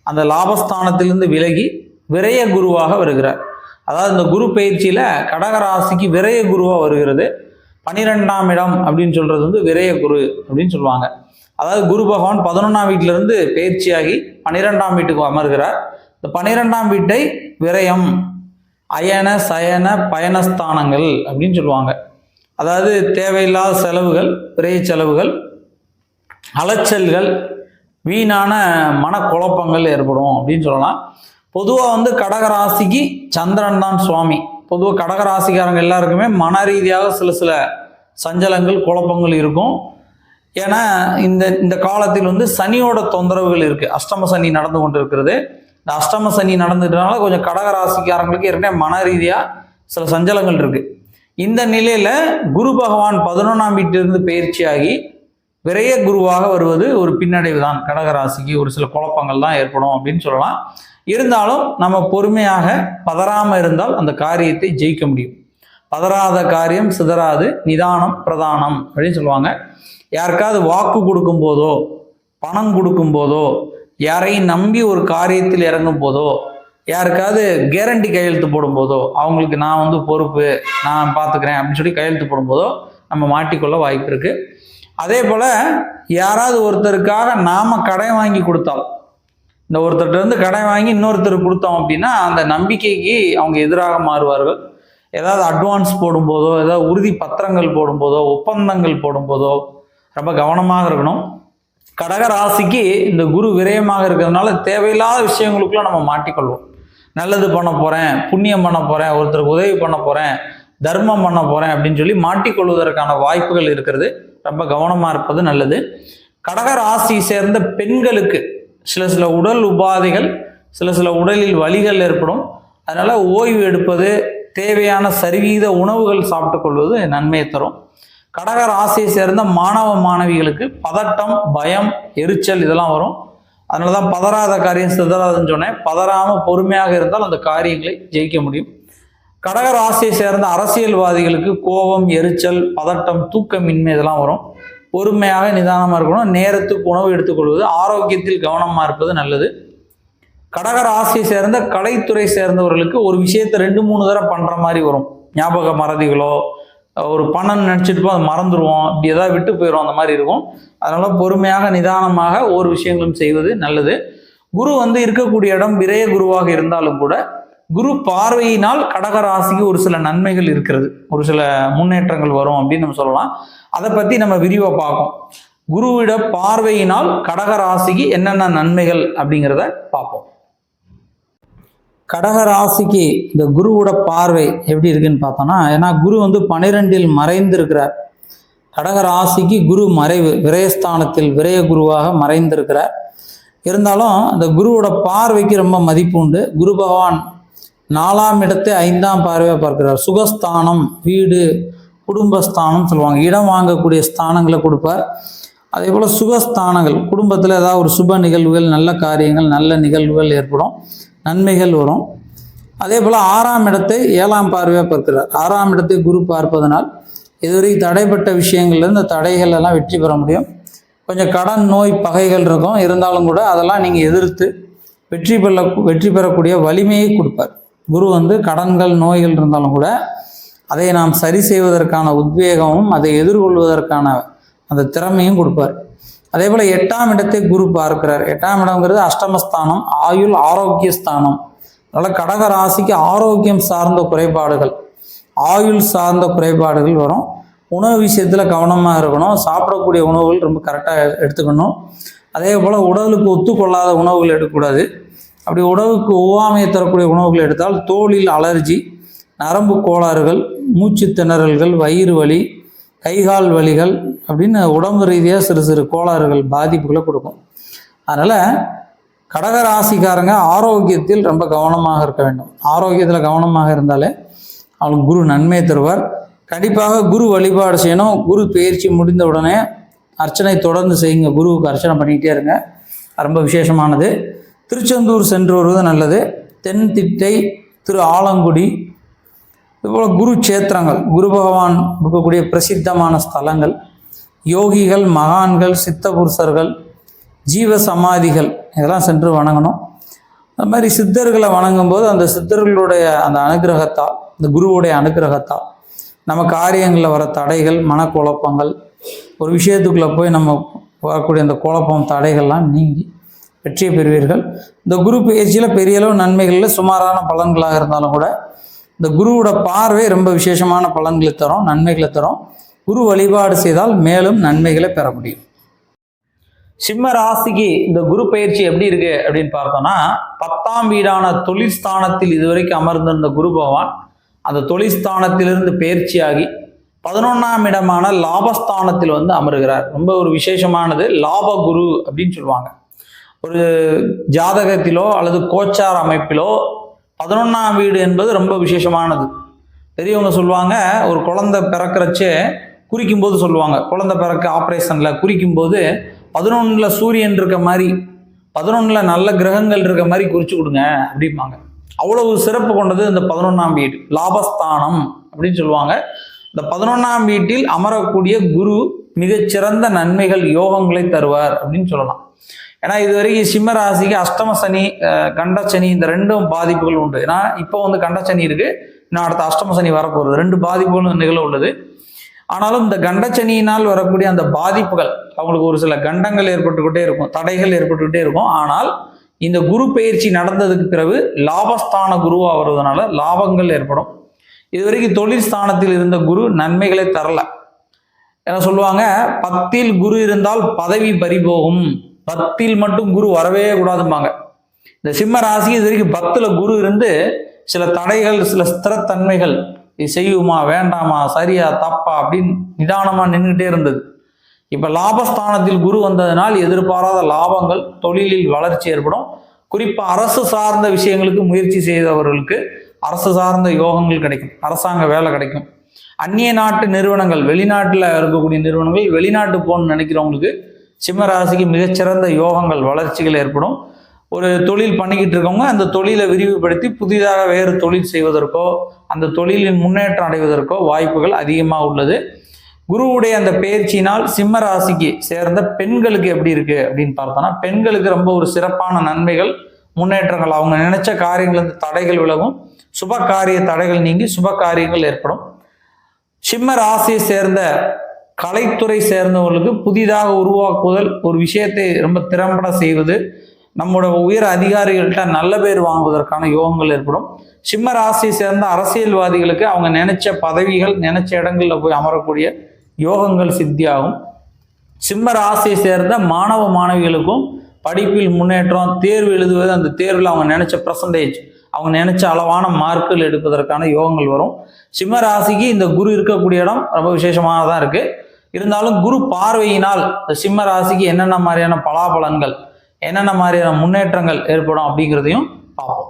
அந்த லாபஸ்தானத்திலிருந்து விலகி விரய குருவாக வருகிறார். அதாவது இந்த குரு பயிற்சியில் கடக ராசிக்கு விரய குருவாக வருகிறது. 12ஆம் இடம் அப்படின்னு சொல்றது வந்து விரய குரு அப்படின்னு சொல்லுவாங்க. அதாவது குரு பகவான் 11ஆம் வீட்டிலிருந்து பயிற்சியாகி 12ஆம் வீட்டுக்கு அமர்கிறார். இந்த 12ஆம் வீட்டை விரயம், அயன, சயன, பயணஸ்தானங்கள் அப்படின்னு சொல்லுவாங்க. அதாவது தேவையில்லாத செலவுகள், விரைய செலவுகள், அலைச்சல்கள், வீணான மனக்குழப்பங்கள் ஏற்படும் அப்படின்னு சொல்லலாம். பொதுவாக வந்து கடகராசிக்கு சந்திரன் தான் சுவாமி. பொதுவாக கடகராசிக்காரங்க எல்லாருக்குமே மன ரீதியாக சில சில சஞ்சலங்கள் குழப்பங்கள் இருக்கும். ஏன்னா இந்த காலத்தில் வந்து சனியோட தொந்தரவுகள் இருக்குது. அஷ்டம சனி நடந்து கொண்டு இருக்கிறது. இந்த அஷ்டம சனி நடந்துட்டனால கொஞ்சம் கடகராசிக்காரங்களுக்கு ஏற்கனவே மன ரீதியாக சில சஞ்சலங்கள் இருக்குது. இந்த நிலையில் குரு பகவான் 11ஆம் வீட்டிலிருந்து பயிற்சியாகி விரைய குருவாக வருவது ஒரு பின்னடைவு தான். கடகராசிக்கு ஒரு சில குழப்பங்கள் தான் ஏற்படும் அப்படின்னு சொல்லலாம். இருந்தாலும் நம்ம பொறுமையாக பதறாமல் இருந்தால் அந்த காரியத்தை ஜெயிக்க முடியும். பதறாத காரியம் சிதறாது, நிதானம் பிரதானம் அப்படின்னு சொல்லுவாங்க. யாருக்காவது வாக்கு கொடுக்கும் போதோ, பணம் கொடுக்கும் போதோ, யாரையும் நம்பி ஒரு காரியத்தில் இறங்கும் போதோ, யாருக்காவது கேரண்டி கையெழுத்து போடும்போதோ, அவங்களுக்கு நான் வந்து பொறுப்பு, நான் பார்த்துக்கிறேன் அப்படின்னு சொல்லி கையெழுத்து போடும்போதோ நம்ம மாட்டிக்கொள்ள வாய்ப்பு இருக்குது. அதே போல் யாராவது ஒருத்தருக்காக நாம் கடன் வாங்கி கொடுத்தால், இந்த ஒருத்தர்கிட்ட இருந்து கடன் வாங்கி இன்னொருத்தருக்கு கொடுத்தோம் அப்படின்னா அந்த நம்பிக்கைக்கு அவங்க எதிராக மாறுவார்கள். ஏதாவது அட்வான்ஸ் போடும்போதோ, ஏதாவது உறுதி பத்திரங்கள் போடும்போதோ, ஒப்பந்தங்கள் போடும்போதோ ரொம்ப கவனமாக இருக்கணும். கடகராசிக்கு இந்த குரு விரயமாக இருக்கிறதுனால தேவையில்லாத விஷயங்களுக்குள்ள நம்ம மாட்டிக்கொள்வோம். நல்லது பண்ண போகிறேன், புண்ணியம் பண்ண போகிறேன், ஒருத்தருக்கு உதவி பண்ண போகிறேன், தர்மம் பண்ண போகிறேன் அப்படின்னு சொல்லி மாட்டிக்கொள்வதற்கான வாய்ப்புகள் இருக்கிறது. ரொம்ப கவனமாக இருப்பது நல்லது. கடகராசி சேர்ந்த பெண்களுக்கு சில சில உடல் உபாதைகள், சில உடலில் வலிகள் ஏற்படும். அதனால் ஓய்வு எடுப்பது, தேவையான சரிவீத உணவுகள் சாப்பிட்டு கொள்வது நன்மையை தரும். கடகராசியை சேர்ந்த மாணவ மாணவிகளுக்கு பதட்டம், பயம், எரிச்சல் இதெல்லாம் வரும். அதனால தான் பதறாத காரியம் சிதறாதுன்னு சொன்னேன். பதறாமல் பொறுமையாக இருந்தால் அந்த காரியங்களை ஜெயிக்க முடியும். கடகராசியை சேர்ந்த அரசியல்வாதிகளுக்கு கோபம், எரிச்சல், பதட்டம், தூக்கமின்மை இதெல்லாம் வரும். பொறுமையாக நிதானமாக இருக்கணும். நேரத்துக்கு உணவு எடுத்துக்கொள்வது, ஆரோக்கியத்தில் கவனமாக இருப்பது நல்லது. கடகராசியை சேர்ந்த கலைத்துறை சேர்ந்தவர்களுக்கு ஒரு விஷயத்தை 2-3 தடவை பண்ணுற மாதிரி வரும். ஞாபக மறதிகளோ, ஒரு பணம் நினச்சிட்டு அதை மறந்துடுவோம், இப்படி ஏதாவது விட்டு போயிடும், அந்த மாதிரி இருக்கும். அதனால் பொறுமையாக நிதானமாக ஒவ்வொரு விஷயங்களும் செய்வது நல்லது. குரு வந்து இருக்கக்கூடிய இடம் விரய குருவாக இருந்தாலும் கூட குரு பார்வையினால் கடகராசிக்கு ஒரு சில நன்மைகள் இருக்கிறது, ஒரு சில முன்னேற்றங்கள் வரும் அப்படின்னு நம்ம சொல்லலாம். அதை பற்றி நம்ம விரிவாக பார்ப்போம். குருவிட பார்வையினால் கடகராசிக்கு என்னென்ன நன்மைகள் அப்படிங்கிறத பார்ப்போம். கடகராசிக்கு இந்த குருவோட பார்வை எப்படி இருக்குன்னு பார்த்தோம்னா, ஏன்னா குரு வந்து 12இல் மறைந்திருக்கிறார். கடகராசிக்கு குரு மறைவு, விரயஸ்தானத்தில் விரய குருவாக மறைந்திருக்கிறார். இருந்தாலும் அந்த குருவோட பார்வைக்கு ரொம்ப மதிப்பு உண்டு. குரு பகவான் 4ஆம் இடத்தை 5ஆம் பார்வையாக பார்க்கிறார். சுகஸ்தானம், வீடு, குடும்பஸ்தானம் சொல்லுவாங்க. இடம் வாங்கக்கூடிய ஸ்தானங்களை கொடுப்பார். அதே போல் சுகஸ்தானங்கள், குடும்பத்தில் ஏதாவது ஒரு சுப நிகழ்வுகள், நல்ல காரியங்கள், நல்ல நிகழ்வுகள் ஏற்படும், நன்மைகள் வரும். அதே போல் 6ஆம் இடத்தை 7ஆம் பார்வையாக பார்க்கிறார். 6ஆம் இடத்தை குரு பார்ப்பதனால் இதுவரை தடைப்பட்ட விஷயங்கள்லேருந்து இந்த தடைகள் எல்லாம் வெற்றி பெற முடியும். கொஞ்சம் கடன், நோய், பகைகள் இருக்கும். இருந்தாலும் கூட அதெல்லாம் நீங்கள் எதிர்த்து வெற்றி பெறக்கூடிய வலிமையை கொடுப்பார். குரு வந்து கடன்கள், நோய்கள் இருந்தாலும் கூட அதை நாம் சரி செய்வதற்கான உத்வேகமும் அதை எதிர்கொள்வதற்கான அந்த திறமையும் கொடுப்பார். அதே போல் 8ஆம் இடத்தை குரு பார்க்கிறார். 8ஆம் இடம்ங்கிறது அஷ்டமஸ்தானம், ஆயுள், ஆரோக்கிய ஸ்தானம். அதனால் கடக ராசிக்கு ஆரோக்கியம் சார்ந்த குறைபாடுகள், ஆயுள் சார்ந்த குறைபாடுகள் வரும். உணவு விஷயத்தில் கவனமாக இருக்கணும். சாப்பிடக்கூடிய உணவுகள் ரொம்ப கரெக்டாக எடுத்துக்கணும். அதே போல் உடலுக்கு ஒத்துக்கொள்ளாத உணவுகள் எடுக்கக்கூடாது. அப்படி உடலுக்கு ஒவ்வாமையை தரக்கூடிய உணவுகள் எடுத்தால் தோலில் அலர்ஜி, நரம்பு கோளாறுகள், மூச்சு திணறல்கள், வயிறு வலி, கைகால் வலிகள் அப்படின்னு உடம்பு ரீதியாக சிறு சிறு கோளாறுகள், பாதிப்புகளை கொடுக்கும். அதனால் கடகராசிக்காரங்க ஆரோக்கியத்தில் ரொம்ப கவனமாக இருக்க வேண்டும். ஆரோக்கியத்தில் கவனமாக இருந்தாலே அவங்களுக்கு குரு நன்மையை தருவார். கண்டிப்பாக குரு வழிபாடு செய்யணும். குரு பயிற்சி முடிந்த உடனே அர்ச்சனை தொடர்ந்து செய்யுங்க. குருவுக்கு அர்ச்சனை பண்ணிக்கிட்டே இருங்க, ரொம்ப விசேஷமானது. திருச்செந்தூர் சென்று வருவது நல்லது. தென்திட்டை, திரு ஆலங்குடி, இதுபோல் குரு சேத்திரங்கள், குரு பகவான் இருக்கக்கூடிய பிரசித்தமான ஸ்தலங்கள், யோகிகள், மகான்கள், சித்த புருஷர்கள், ஜீவ சமாதிகள் இதெல்லாம் சென்று வணங்கணும். அது மாதிரி சித்தர்களை வணங்கும்போது அந்த சித்தர்களுடைய அந்த அனுகிரகத்தால், இந்த குருவுடைய அனுகிரகத்தால் நம்ம காரியங்களில் வர தடைகள், மனக்குழப்பங்கள், ஒரு விஷயத்துக்குள்ளே போய் நம்ம வரக்கூடிய அந்த குழப்பம், தடைகள்லாம் நீங்கி வெற்றியை பெறுவீர்கள். இந்த குரு பயிற்சியில் பெரிய அளவு நன்மைகளில் சுமாரான பலன்களாக இருந்தாலும் கூட இந்த குருவோட பார்வை ரொம்ப விசேஷமான பலன்களை தரும், நன்மைகளை தரும். குரு வழிபாடு செய்தால் மேலும் நன்மைகளை பெற முடியும். சிம்ம ராசிக்கு இந்த குரு பயிற்சி எப்படி இருக்கு அப்படின்னு பார்த்தோம்னா 10ஆம் வீடான தொழில் ஸ்தானத்தில் இதுவரைக்கும் அமர்ந்திருந்த குரு பகவான் அந்த தொழில் ஸ்தானத்திலிருந்து பயிற்சியாகி 11ஆம் இடமான லாபஸ்தானத்தில் வந்து அமருகிறார். ரொம்ப ஒரு விசேஷமானது. லாப குரு அப்படின்னு சொல்லுவாங்க. ஒரு ஜாதகத்திலோ அல்லது கோச்சார் அமைப்பிலோ 11ஆம் வீடு என்பது ரொம்ப விசேஷமானது. பெரியவங்க சொல்லுவாங்க, ஒரு குழந்தை பிறக்கிறச்சே குறிக்கும்போது சொல்லுவாங்க, குழந்தை பிறக்க ஆப்ரேஷனில் குறிக்கும்போது 11ல் சூரியன் இருக்க மாதிரி 11ல் நல்ல கிரகங்கள் இருக்க மாதிரி குறிச்சு கொடுங்க அப்படிம்பாங்க. அவ்வளவு சிறப்பு கொண்டது இந்த 11ஆம் வீடு, லாபஸ்தானம் அப்படின்னு சொல்லுவாங்க. இந்த 11ஆம் வீட்டில் அமரக்கூடிய குரு மிகச்சிறந்த நன்மைகள் யோகங்களை தருவார் அப்படின்னு சொல்லலாம். ஏன்னா இதுவரைக்கும் சிம்ம ராசிக்கு அஷ்டம சனி, கண்டசனி இந்த ரெண்டும் பாதிப்புகள் உண்டு. ஏன்னா இப்போ வந்து கண்டசனி இருக்கு, இன்னும் அடுத்த அஷ்டம சனி வரப்போகிறது. 2 பாதிப்புகளும் நிகழ உள்ளது. ஆனாலும் இந்த கண்டச்சனியினால் வரக்கூடிய அந்த பாதிப்புகள் அவங்களுக்கு ஒரு சில கண்டங்கள் ஏற்பட்டுக்கிட்டே இருக்கும், தடைகள் ஏற்பட்டுக்கிட்டே இருக்கும். ஆனால் இந்த குரு பயிற்சி நடந்ததுக்கு பிறகு லாபஸ்தான குருவாக வருவதனால லாபங்கள் ஏற்படும். இதுவரைக்கும் தொழில் ஸ்தானத்தில் இருந்த குரு நன்மைகளை தரல. என்ன சொல்லுவாங்க, 10ல் குரு இருந்தால் பதவி பறிபோகும், 10ல் மட்டும் குரு வரவே கூடாதும்பாங்க. இந்த சிம்ம ராசி இது வரைக்கும் 10ல் குரு இருந்து சில தடைகள், சில ஸ்திரத்தன்மைகள், இது செய்யுமா வேண்டாமா, சரியா தப்பா அப்படின்னு நிதானமா நின்றுட்டே இருந்தது. இப்ப லாபஸ்தானத்தில் குரு வந்ததனால் எதிர்பாராத லாபங்கள், தொழிலில் வளர்ச்சி ஏற்படும். குறிப்பா அரசு சார்ந்த விஷயங்களுக்கு முயற்சி செய்தவர்களுக்கு அரசு சார்ந்த யோகங்கள் கிடைக்கும், அரசாங்க வேலை கிடைக்கும். அந்நிய நாட்டு நிறுவனங்கள், வெளிநாட்டில் இருக்கக்கூடிய நிறுவனங்கள், வெளிநாட்டு போகணும்னு நினைக்கிறவங்களுக்கு சிம்ம ராசிக்கு மிகச்சிறந்த யோகங்கள், வளர்ச்சிகள் ஏற்படும். ஒரு தொழில் பண்ணிக்கிட்டு இருக்கவங்க அந்த தொழிலை விரிவுபடுத்தி புதிதாக வேறு தொழில் செய்வதற்கோ அந்த தொழிலின் முன்னேற்றம் அடைவதற்கோ வாய்ப்புகள் அதிகமாக உள்ளது. குருவுடைய அந்த பயிற்சியினால் சிம்ம ராசிக்கு சேர்ந்த பெண்களுக்கு எப்படி இருக்கு அப்படின்னு பார்த்தோம்னா, பெண்களுக்கு ரொம்ப ஒரு சிறப்பான நன்மைகள், முன்னேற்றங்கள், அவங்க நினைச்ச காரியங்கள் தடைகள் விலகும், சுப காரிய தடைகள் நீங்கி சுப காரியங்கள் ஏற்படும். சிம்ம ராசியை சேர்ந்த கலைத்துறை சேர்ந்தவர்களுக்கு புதிதாக உருவாக்குதல், ஒரு விஷயத்தை ரொம்ப திறம்பட செய்வது, நம்மளோட உயர் அதிகாரிகள்கிட்ட நல்ல பேர் வாங்குவதற்கான யோகங்கள் ஏற்படும். சிம்ம ராசியை சேர்ந்த அரசியல்வாதிகளுக்கு அவங்க நினைச்ச பதவிகள், நினைச்ச இடங்கள்ல போய் அமரக்கூடிய யோகங்கள் சித்தியாகும். சிம்ம ராசியை சேர்ந்த மாணவ மாணவிகளுக்கும் படிப்பில் முன்னேற்றம், தேர்வு எழுதுவது, அந்த தேர்வில் அவங்க நினைச்ச பர்சன்டேஜ், அவங்க நினைச்ச அளவான மார்க்குகள் எடுப்பதற்கான யோகங்கள் வரும். சிம்ம ராசிக்கு இந்த குரு இருக்கக்கூடிய இடம் ரொம்ப விசேஷமானதான் இருக்கு. இருந்தாலும் குரு பார்வையினால் சிம்ம ராசிக்கு என்னென்ன மாதிரியான பலாபலன்கள், என்னென்ன மாதிரியான முன்னேற்றங்கள் ஏற்படும் அப்படிங்கிறதையும் பார்ப்போம்.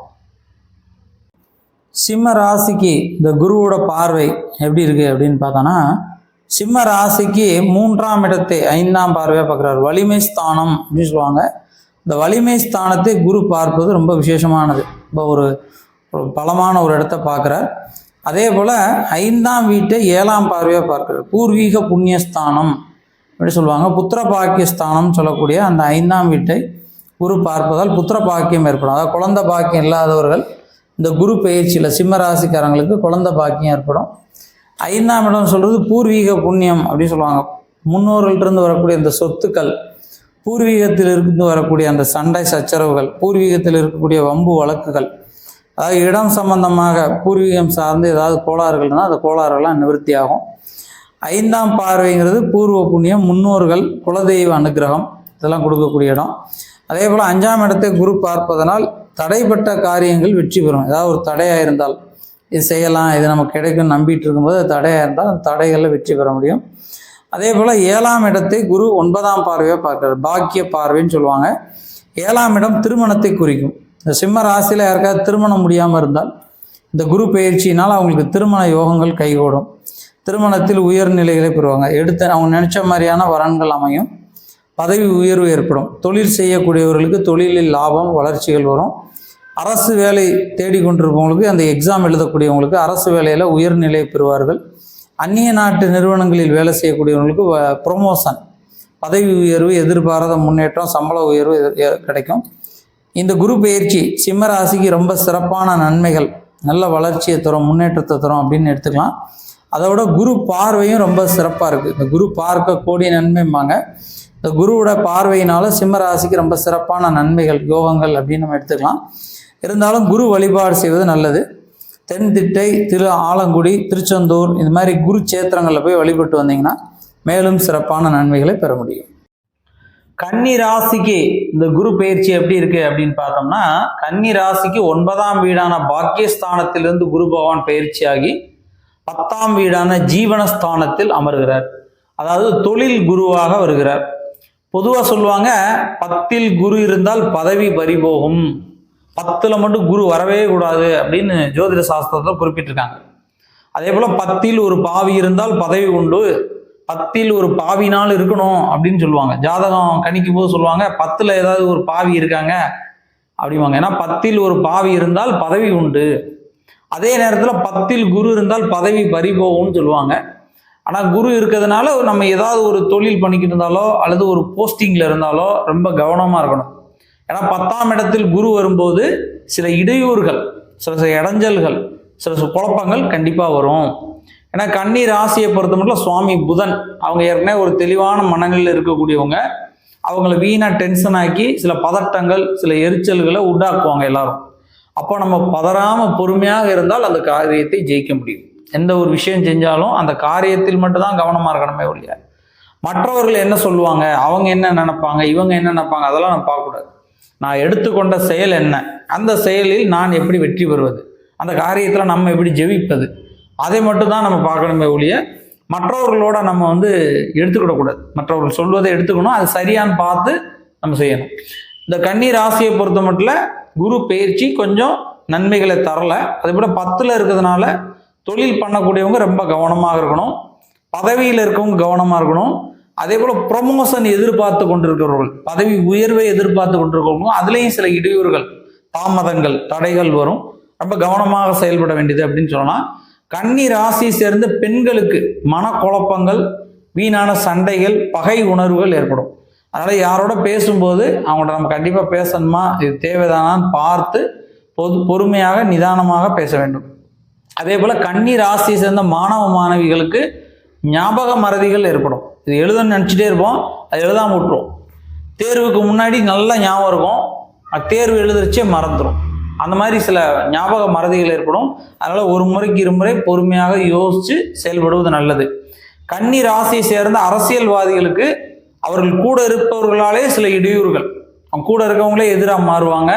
சிம்ம ராசிக்கு இந்த குருவோட பார்வை எப்படி இருக்கு அப்படின்னு பார்த்தோன்னா, சிம்ம ராசிக்கு 3ஆம் இடத்தை 5ஆம் பார்வையாக பார்க்குறாரு. வலிமை ஸ்தானம் அப்படின்னு சொல்லுவாங்க. இந்த வலிமை ஸ்தானத்தை குரு பார்ப்பது ரொம்ப விசேஷமானது. இப்போ ஒரு பலமான ஒரு இடத்த பார்க்குறார். அதே போல் 5ஆம் வீட்டை 7ஆம் பார்வையாக பார்க்குறார். பூர்வீக புண்ணியஸ்தானம் அப்படி சொல்லுவாங்க. புத்திர பாக்கியஸ்தானம் சொல்லக்கூடிய அந்த 5ஆம் வீட்டை குரு பார்ப்பதால் புத்திர பாக்கியம் ஏற்படும். அதாவது குழந்தை பாக்கியம் இல்லாதவர்கள் இந்த குரு பயிற்சியில் சிம்ம ராசிக்காரங்களுக்கு குழந்தை பாக்கியம் ஏற்படும். 5ஆம் இடம் சொல்கிறது பூர்வீக புண்ணியம் அப்படின்னு சொல்லுவாங்க. முன்னோர்கள்ட்டிருந்து வரக்கூடிய இந்த சொத்துக்கள், பூர்வீகத்தில் இருந்து வரக்கூடிய அந்த சண்டை சச்சரவுகள், பூர்வீகத்தில் இருக்கக்கூடிய வம்பு வழக்குகள், அதாவது இடம் சம்பந்தமாக பூர்வீகம் சார்ந்து ஏதாவது கோளாறுகள்னால் அந்த கோளாறுகள்லாம் நிவர்த்தி ஆகும். 5ஆம் பார்வைங்கிறது பூர்வ புண்ணியம், முன்னோர்கள், குலதெய்வ அனுகிரகம் இதெல்லாம் கொடுக்கக்கூடிய இடம். அதே போல் 5ஆம் இடத்தை குரு பார்ப்பதனால் தடைப்பட்ட காரியங்கள் வெற்றி பெறும். ஏதாவது ஒரு தடையாக இருந்தால் இது செய்யலாம், இது நமக்கு கிடைக்கும் நம்பிட்டு இருக்கும்போது அது தடையாக இருந்தால் அந்த தடைகளில் வெற்றி பெற முடியும். அதே போல் 7ஆம் இடத்தை குரு 9ஆம் பார்வையாக பார்க்குறாரு. பாக்கிய பார்வைன்னு சொல்லுவாங்க. 7ஆம் இடம் திருமணத்தை குறிக்கும். இந்த சிம்ம ராசியில் யாருக்காவது திருமணம் முடியாமல் இருந்தால் இந்த குரு பயிற்சியினால் அவங்களுக்கு திருமண யோகங்கள் கைகூடும். திருமணத்தில் உயர்நிலைகளை பெறுவாங்க. அவங்க நினச்ச மாதிரியான வரன்கள் அமையும். பதவி உயர்வு ஏற்படும். தொழில் செய்யக்கூடியவர்களுக்கு தொழிலில் லாபம், வளர்ச்சிகள் வரும். அரசு வேலை தேடிக்கொண்டிருப்பவங்களுக்கு, அந்த எக்ஸாம் எழுதக்கூடியவங்களுக்கு அரசு வேலையில் உயர்நிலை பெறுவார்கள். அந்நிய நாட்டு நிறுவனங்களில் வேலை செய்யக்கூடியவங்களுக்கு ப்ரொமோஷன், பதவி உயர்வு, எதிர்பாராத முன்னேற்றம், சம்பள உயர்வு கிடைக்கும். இந்த குரு பயிற்சி சிம்ம ராசிக்கு ரொம்ப சிறப்பான நன்மைகள், நல்ல வளர்ச்சியை தரும், முன்னேற்றத்தை தரும் அப்படின்னு எடுத்துக்கலாம். அதோட குரு பார்வையும் ரொம்ப சிறப்பாக இருக்குது. இந்த குரு பார்க்க கோடி நன்மைம்பாங்க. இந்த குருவோட பார்வையினால சிம்ம ராசிக்கு ரொம்ப சிறப்பான நன்மைகள், யோகங்கள் அப்படின்னு நம்ம எடுத்துக்கலாம். இருந்தாலும் குரு வழிபாடு செய்வது நல்லது. தென்திட்டை, திரு ஆலங்குடி, திருச்செந்தூர் இந்த மாதிரி குரு சேத்திரங்களில் போய் வழிபட்டு வந்தீங்கன்னா மேலும் சிறப்பான நன்மைகளை பெற முடியும். கன்னி ராசிக்கு இந்த குரு பயிற்சி எப்படி இருக்கு அப்படின்னு பார்த்தோம்னா, கன்னி ராசிக்கு 9ஆம் வீடான பாக்கியஸ்தானத்திலிருந்து குரு பகவான் பயிற்சியாகி 10ஆம் வீடான ஜீவனஸ்தானத்தில் அமர்கிறார். அதாவது தொழில் குருவாக வருகிறார். பொதுவாக சொல்லுவாங்க, 10ல் குரு இருந்தால் பதவி பறிபோகும், 10ல் மட்டும் குரு வரவே கூடாது அப்படின்னு ஜோதிட சாஸ்திரத்தில் குறிப்பிட்டிருக்காங்க. அதே போல 10ல் ஒரு பாவி இருந்தால் பதவி உண்டு, 10ல் ஒரு பாவினால் இருக்கணும் அப்படின்னு சொல்லுவாங்க. ஜாதகம் கணிக்கும் போது சொல்லுவாங்க 10ல் ஏதாவது ஒரு பாவி இருக்காங்க அப்படிவாங்க. ஏன்னா 10ல் ஒரு பாவி இருந்தால் பதவி உண்டு. அதே நேரத்தில் 10ல் குரு இருந்தால் பதவி பறிபோகும்னு சொல்லுவாங்க. ஆனால் குரு இருக்கிறதுனால நம்ம ஏதாவது ஒரு தொழில் பண்ணிக்கிட்டு இருந்தாலோ அல்லது ஒரு போஸ்டிங்கில் இருந்தாலோ ரொம்ப கவனமாக இருக்கணும். ஏன்னா 10ஆம் இடத்தில் குரு வரும்போது சில இடையூறுகள், சில இடைஞ்சல்கள், சில குழப்பங்கள் கண்டிப்பாக வரும். ஏன்னா கன்னி ராசியை பொறுத்த மட்டும் சுவாமி புதன் அவங்க ஏற்கனவே ஒரு தெளிவான மனநிலையில் இருக்கக்கூடியவங்க. அவங்கள வீணாக டென்ஷன் ஆக்கி சில பதட்டங்கள், சில எரிச்சல்களை உண்டாக்குவாங்க எல்லாரும். அப்போ நம்ம பதறாமல் பொறுமையாக இருந்தால் அந்த காரியத்தை ஜெயிக்க முடியும். எந்த ஒரு விஷயம் செஞ்சாலும் அந்த காரியத்தில் மட்டும்தான் கவனமாக இருக்கணுமே ஒழிய மற்றவர்கள் என்ன சொல்லுவாங்க, அவங்க என்ன நினைப்பாங்க, இவங்க என்ன நினைப்பாங்க, அதெல்லாம் நான் பார்க்கக்கூடாது. நான் எடுத்துக்கொண்ட செயல் என்ன, அந்த செயலில் நான் எப்படி வெற்றி பெறுவது, அந்த காரியத்தில் நம்ம எப்படி ஜெயிப்பது, அதை மட்டும்தான் நம்ம பார்க்கணுமே ஒழிய மற்றவர்களோட நம்ம எடுத்துக்கிடக்கூடாது. மற்றவர்கள் சொல்வதை எடுத்துக்கணும், அது சரியான்னு பார்த்து நம்ம செய்யணும். இந்த கன்னி ராசியை பொறுத்த மட்டும் குரு பயிற்சி கொஞ்சம் நன்மைகளை தரல. அதே போல 10ல் இருக்கிறதுனால தொழில் பண்ணக்கூடியவங்க ரொம்ப கவனமாக இருக்கணும், பதவியில் இருக்கவங்க கவனமாக இருக்கணும். அதே போல் ப்ரொமோஷன் எதிர்பார்த்து கொண்டிருக்கிறவர்கள், பதவி உயர்வை எதிர்பார்த்து கொண்டிருக்கிறவங்க, அதுலேயும் சில இடையூறுகள், தாமதங்கள், தடைகள் வரும். ரொம்ப கவனமாக செயல்பட வேண்டியது அப்படின்னு சொல்லலாம். கன்னி ராசி சேர்ந்த பெண்களுக்கு மனக்குழப்பங்கள், வீணான சண்டைகள், பகை உணர்வுகள் ஏற்படும். அதனால் யாரோட பேசும்போது அவங்கள்ட்ட நம்ம கண்டிப்பாக பேசணுமா, இது தேவைதானான்னு பார்த்து பொறுமையாக நிதானமாக பேச வேண்டும். அதே போல் கன்னி ராசி சேர்ந்த மாணவ மாணவிகளுக்கு ஞாபக மறதிகள் ஏற்படும். இது எழுதணும்னு நினச்சிட்டே இருப்போம், அது எழுதாமல் விட்டுரும். தேர்வுக்கு முன்னாடி நல்ல ஞாபகம் இருக்கும், தேர்வு எழுதுறச்சே மறந்துடும். அந்த மாதிரி சில ஞாபக மறதிகள் ஏற்படும். அதனால் ஒரு முறைக்கு இருமுறை பொறுமையாக யோசித்து செயல்படுவது நல்லது. கன்னி ராசியை சேர்ந்த அரசியல்வாதிகளுக்கு அவர்கள் கூட இருப்பவர்களாலே சில இடையூறுகள், அவங்க கூட இருக்கவங்களே எதிராக மாறுவாங்க.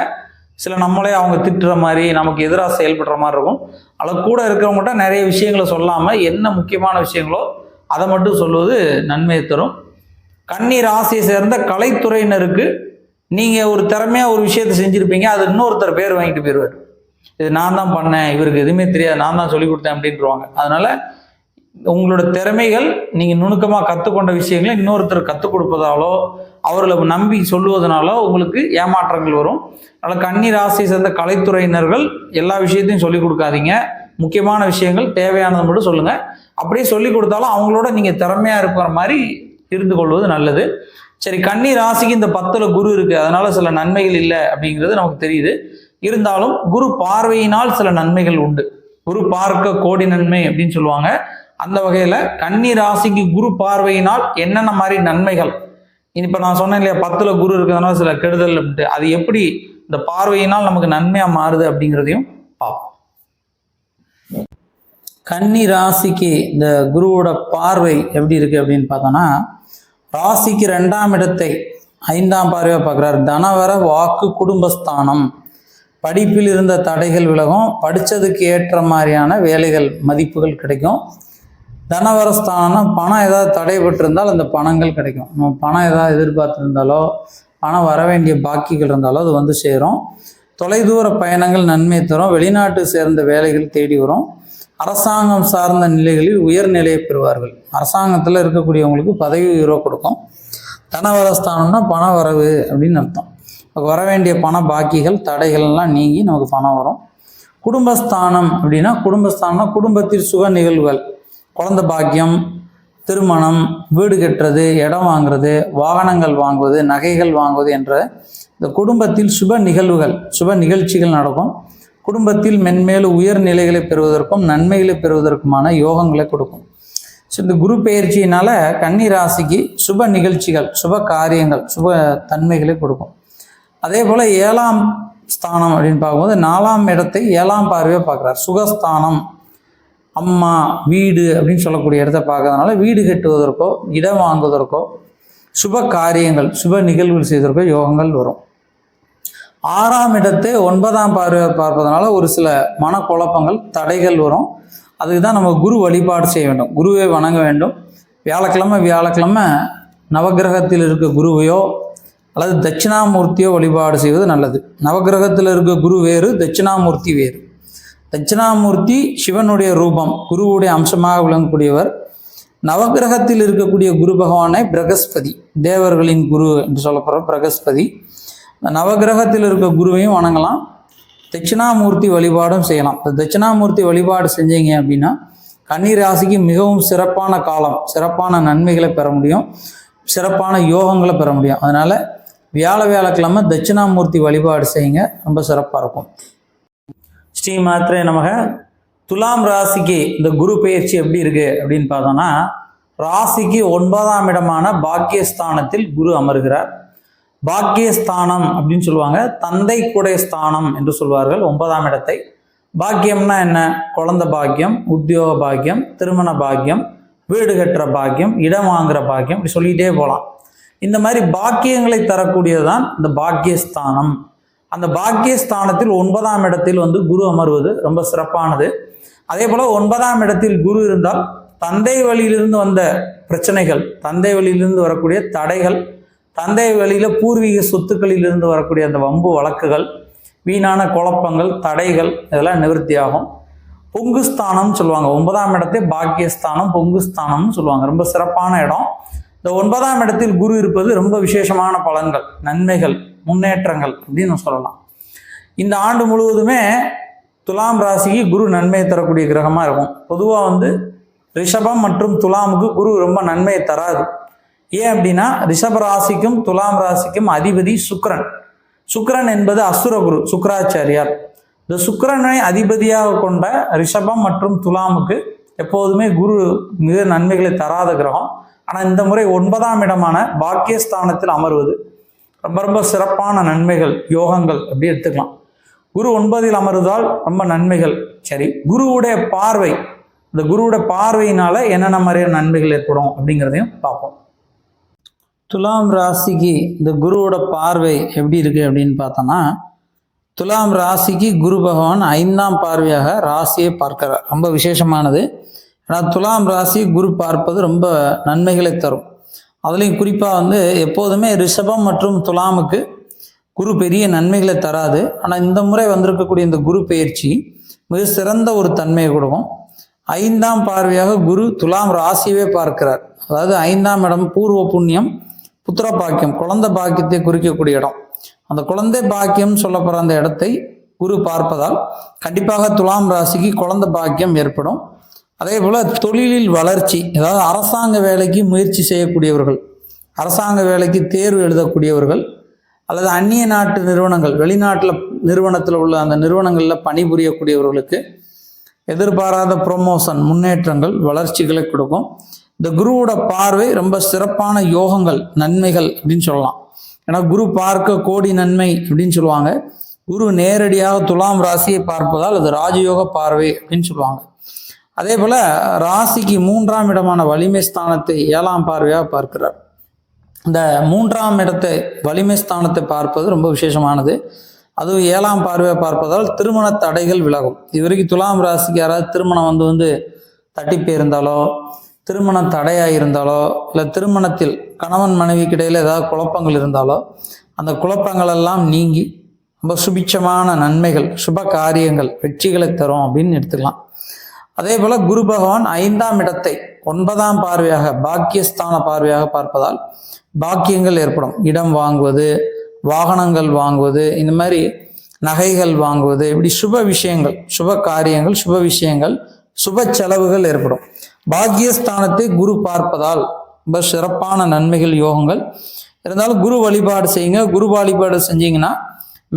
சில நம்மளே அவங்க திட்டுற மாதிரி, நமக்கு எதிராக செயல்படுற மாதிரி இருக்கும். அதில் கூட இருக்கிறவங்ககிட்ட நிறைய விஷயங்களை சொல்லாமல் என்ன முக்கியமான விஷயங்களோ அதை மட்டும் சொல்வது நன்மையை தரும். கன்னி ராசியை சேர்ந்த கலைத்துறையினருக்கு நீங்கள் ஒரு திறமையாக ஒரு விஷயத்தை செஞ்சுருப்பீங்க, அது இன்னொருத்தர் பேர் வாங்கிட்டு போயிடுவார். இது நான் தான் பண்ணேன், இவருக்கு எதுவுமே தெரியாது, நான் தான் சொல்லிக் கொடுத்தேன் அப்படின்ட்டுருவாங்க. அதனால் உங்களோட திறமைகள், நீங்கள் நுணுக்கமாக கற்றுக்கொண்ட விஷயங்களை இன்னொருத்தர் கற்றுக் கொடுப்பதாலோ அவர்களை நம்பி சொல்லுவதனாலோ உங்களுக்கு ஏமாற்றங்கள் வரும். அதனால் கன்னி ராசியை சேர்ந்த கலைத்துறையினர்கள் எல்லா விஷயத்தையும் சொல்லிக் கொடுக்காதீங்க. முக்கியமான விஷயங்கள், தேவையானதை மட்டும் சொல்லுங்கள். அப்படியே சொல்லிக் கொடுத்தாலும் அவங்களோட நீங்கள் திறமையாக இருக்கிற மாதிரி இருந்து கொள்வது நல்லது. சரி, கன்னி ராசிக்கு இந்த 10ல் குரு இருக்குது, அதனால சில நன்மைகள் இல்லை அப்படிங்கிறது நமக்கு தெரியுது. இருந்தாலும் குரு பார்வையினால் சில நன்மைகள் உண்டு. குரு பார்க்க கோடி நன்மை அப்படின்னு சொல்லுவாங்க. அந்த வகையில் கன்னி ராசிக்கு குரு பார்வையினால் என்னென்ன மாதிரி நன்மைகள், இப்போ நான் சொன்னேன் இல்லையா, 10ல் குரு இருக்கிறதுனால சில கெடுதல் அப்படின்ட்டு, அது எப்படி இந்த பார்வையினால் நமக்கு நன்மையாக மாறுது அப்படிங்கிறதையும் பார்ப்போம். கன்னி ராசிக்கு இந்த குருவோட பார்வை எப்படி இருக்குது அப்படின்னு பார்த்தோன்னா, ராசிக்கு 2ஆம் இடத்தை 5ஆம் பார்வையாக பார்க்குறாரு. தனவர வாக்கு குடும்பஸ்தானம். படிப்பில் இருந்த தடைகள் விலகும், படித்ததுக்கு ஏற்ற மாதிரியான வேலைகள், மதிப்புகள் கிடைக்கும். தனவரஸ்தானம்னா பணம் ஏதாவது தடைபட்டிருந்தால் அந்த பணங்கள் கிடைக்கும். நம்ம பணம் ஏதாவது எதிர்பார்த்துருந்தாலோ, பணம் வர வேண்டிய பாக்கிகள் இருந்தாலோ அது சேரும். தொலைதூர பயணங்கள் நன்மை தரும். வெளிநாட்டு சேர்ந்த வேலைகள் தேடி வரும். அரசாங்கம் சார்ந்த நிலைகளில் உயர்நிலையை பெறுவார்கள். அரசாங்கத்தில் இருக்கக்கூடியவங்களுக்கு பதவி உயர்வு கொடுக்கும். தனவரஸ்தானம்னா பண வரவு அப்படின்னு அர்த்தம். வர வேண்டிய பண பாக்கிகள், தடைகள்லாம் நீங்கி நமக்கு பணம் வரும். குடும்பஸ்தானம் அப்படின்னா, குடும்பஸ்தானம்னா குடும்பத்தில் சுக நிகழ்வுகள், குழந்தை பாக்கியம், திருமணம், வீடு கட்டுறது, இடம் வாங்குறது, வாகனங்கள் வாங்குவது, நகைகள் வாங்குவது என்ற இந்த குடும்பத்தில் சுப நிகழ்வுகள், சுப நிகழ்ச்சிகள் நடக்கும். குடும்பத்தில் மென்மேலும் உயர்நிலைகளை பெறுவதற்கும் நன்மைகளை பெறுவதற்குமான யோகங்களை கொடுக்கும். ஸோ இந்த குரு பெயர்ச்சியினால் கன்னி ராசிக்கு சுப நிகழ்ச்சிகள், சுப காரியங்கள், சுப தன்மைகளை கொடுக்கும். அதே போல் 7ஆம் ஸ்தானம் அப்படின்னு பார்க்கும்போது 4ஆம் இடத்தை 7ஆம் பார்வையாக பார்க்குறார். சுகஸ்தானம், அம்மா, வீடு அப்படின்னு சொல்லக்கூடிய இடத்த பார்க்கறதுனால வீடு கட்டுவதற்கோ, இடம் வாங்குவதற்கோ, சுப காரியங்கள் சுப நிகழ்வுகள் செய்திருக்க யோகங்கள் வரும். 6ஆம் இடத்தை 9ஆம் பார்வையாக பார்ப்பதனால ஒரு சில மனக்குழப்பங்கள் தடைகள் வரும். அதுக்கு தான் நம்ம குரு வழிபாடு செய்ய வேண்டும், குருவை வணங்க வேண்டும். வியாழக்கிழமை நவகிரகத்தில் இருக்க குருவையோ அல்லது தட்சிணாமூர்த்தியோ வழிபாடு செய்வது நல்லது. நவகிரகத்தில் இருக்க குரு வேறு, தட்சிணாமூர்த்தி வேறு. தட்சிணாமூர்த்தி சிவனுடைய ரூபம், குருவுடைய அம்சமாக விளங்கக்கூடியவர். நவகிரகத்தில் இருக்கக்கூடிய குரு பகவானை பிரகஸ்பதி, தேவர்களின் குரு என்று சொல்லப்படுற பிரகஸ்பதி. நவகிரகத்தில் இருக்க குருவையும் வணங்கலாம், தட்சிணாமூர்த்தி வழிபாடும் செய்யலாம். இந்த தட்சிணாமூர்த்தி வழிபாடு செஞ்சீங்க அப்படின்னா கன்னி ராசிக்கு மிகவும் சிறப்பான காலம், சிறப்பான நன்மைகளை பெற முடியும், சிறப்பான யோகங்களை பெற முடியும். அதனால் வியாழக்கிழமை தட்சிணாமூர்த்தி வழிபாடு செய்யுங்க, ரொம்ப சிறப்பாக இருக்கும். ஸ்ரீ மாத்ரே நமக. துலாம் ராசிக்கு இந்த குரு பெயர்ச்சி எப்படி இருக்கு அப்படின்னு பார்த்தோம்னா, ராசிக்கு 9ஆம் இடமான பாக்கியஸ்தானத்தில் குரு அமர்கிறார். பாக்கியஸ்தானம் அப்படின்னு சொல்லுவாங்க, தந்தை குடை ஸ்தானம் என்று சொல்வார்கள் 9ஆம் இடத்தை. பாக்கியம்னா என்ன? குழந்தை பாக்கியம், உத்தியோக பாக்கியம், திருமண பாக்கியம், வீடு கட்டுற பாக்கியம், இடம் வாங்குற பாக்கியம், இப்படி சொல்லிகிட்டே போகலாம். இந்த மாதிரி பாக்கியங்களை தரக்கூடியதுதான் இந்த பாக்கியஸ்தானம். அந்த பாக்கியஸ்தானத்தில் 9ஆம் இடத்தில் குரு அமர்வது ரொம்ப சிறப்பானது. அதே போல் 9ஆம் இடத்தில் குரு இருந்தால் தந்தை வழியிலிருந்து வந்த பிரச்சனைகள், தந்தை வழியிலிருந்து வரக்கூடிய தடைகள், தந்தை வழியில் பூர்வீக சொத்துக்களிலிருந்து வரக்கூடிய அந்த வம்பு வழக்குகள், வீணான குழப்பங்கள், தடைகள் இதெல்லாம் நிவர்த்தியாகும். பொங்குஸ்தானம்னு சொல்லுவாங்க. 9ஆம் இடத்தை பாக்கியஸ்தானம், பொங்குஸ்தானம்னு சொல்லுவாங்க. ரொம்ப சிறப்பான இடம். இந்த 9ஆம் இடத்தில் குரு இருப்பது ரொம்ப விசேஷமான பலன்கள், நன்மைகள், முன்னேற்றங்கள் அப்படின்னு சொல்லலாம். இந்த ஆண்டு முழுவதுமே துலாம் ராசிக்கு குரு நன்மையை தரக்கூடிய கிரகமாக இருக்கும். பொதுவாக ரிஷபம் மற்றும் துலாமுக்கு குரு ரொம்ப நன்மையை தராது. ஏன் அப்படின்னா, ரிஷப ராசிக்கும் துலாம் ராசிக்கும் அதிபதி சுக்கிரன். சுக்கிரன் என்பது அசுர குரு, சுக்கிராச்சாரியார். இந்த சுக்கிரனை அதிபதியாக கொண்ட ரிஷபம் மற்றும் துலாமுக்கு எப்போதுமே குரு மிக நன்மைகளை தராத கிரகம். ஆனால் இந்த முறை 9ஆம் இடமான பாக்கியஸ்தானத்தில் அமர்வது ரொம்ப ரொம்ப சிறப்பான நன்மைகள், யோகங்கள் அப்படி எடுத்துக்கலாம். குரு 9இல் அமர்வதால் ரொம்ப நன்மைகள். சரி, குருவுடைய பார்வை, இந்த குருவுடைய பார்வையினால என்னென்ன மாதிரியான நன்மைகள் ஏற்படும் அப்படிங்கிறதையும் பார்ப்போம். துலாம் ராசிக்கு இந்த குருவோட பார்வை எப்படி இருக்கு அப்படின்னு பார்த்தோன்னா, துலாம் ராசிக்கு குரு பகவான் 5ஆம் பார்வையாக ராசியை பார்க்கிறார். ரொம்ப விசேஷமானது. ஆனால் துலாம் ராசி குரு பார்ப்பது ரொம்ப நன்மைகளை தரும். அதுலேயும் குறிப்பாக எப்போதுமே ரிஷபம் மற்றும் துலாமுக்கு குரு பெரிய நன்மைகளை தராது. ஆனால் இந்த முறை வந்திருக்கக்கூடிய இந்த குரு பெயர்ச்சி மிக சிறந்த ஒரு தன்மையை கொடுக்கும். 5ஆம் பார்வையாக குரு துலாம் ராசியவே பார்க்கிறார். அதாவது 5ஆம் இடம் பூர்வ புண்ணியம், புத்திர பாக்கியம், குழந்தை பாக்கியத்தை குறிக்கக்கூடிய இடம். அந்த குழந்தை பாக்கியம் சொல்லப்படுற அந்த இடத்தை குரு பார்ப்பதால் கண்டிப்பாக துலாம் ராசிக்கு குழந்தை பாக்கியம் ஏற்படும். அதே போல் தொழிலில் வளர்ச்சி, அதாவது அரசாங்க வேலைக்கு முயற்சி செய்யக்கூடியவர்கள், அரசாங்க வேலைக்கு தேர்வு எழுதக்கூடியவர்கள், அல்லது அந்நிய நாட்டு நிறுவனங்கள், வெளிநாட்டில் நிறுவனத்தில் உள்ள அந்த நிறுவனங்களில் பணிபுரியக்கூடியவர்களுக்கு எதிர்பாராத ப்ரொமோஷன், முன்னேற்றங்கள், வளர்ச்சிகளை கொடுக்கும். இந்த குருவோட பார்வை ரொம்ப சிறப்பான யோகங்கள், நன்மைகள் அப்படின்னு சொல்லலாம். ஏன்னா குரு பார்க்க கோடி நன்மை அப்படின்னு சொல்லுவாங்க. குரு நேரடியாக துலாம் ராசியை பார்ப்பதால் அது ராஜயோக பார்வை அப்படின்னு சொல்லுவாங்க. அதே போல் ராசிக்கு 3ஆம் இடமான வலிமை ஸ்தானத்தை 7ஆம் பார்வையாக பார்க்கிறார். இந்த 3ஆம் இடத்தை, வலிமை ஸ்தானத்தை பார்ப்பது ரொம்ப விசேஷமானது. அதுவும் 7ஆம் பார்வையாக பார்ப்பதால் திருமண தடைகள் விலகும். இதுவரைக்கும் துலாம் ராசிக்கு யாராவது திருமணம் தட்டி போயிருந்தாலோ, திருமணம் தடையாக இருந்தாலோ, இல்லை திருமணத்தில் கணவன் மனைவிக்கு இடையில் ஏதாவது குழப்பங்கள் இருந்தாலோ, அந்த குழப்பங்களெல்லாம் நீங்கி ரொம்ப சுபிட்சமான நன்மைகள், சுப காரியங்கள், வெற்றிகளை தரும் அப்படின்னு எடுத்துக்கலாம். அதே போல் குரு பகவான் 5ஆம் இடத்தை 9ஆம் பார்வையாக பாக்கியஸ்தான பார்வையாக பார்ப்பதால் பாக்கியங்கள் ஏற்படும். இடம் வாங்குவது, வாகனங்கள் வாங்குவது, இந்த மாதிரி நகைகள் வாங்குவது, இப்படி சுப விஷயங்கள், சுப காரியங்கள், சுப விஷயங்கள், சுப செலவுகள் ஏற்படும். பாக்கியஸ்தானத்தை குரு பார்ப்பதால் ரொம்ப சிறப்பான நன்மைகள், யோகங்கள் இருந்தாலும் குரு வழிபாடு செய்யுங்க. குரு வழிபாடு செஞ்சீங்கன்னா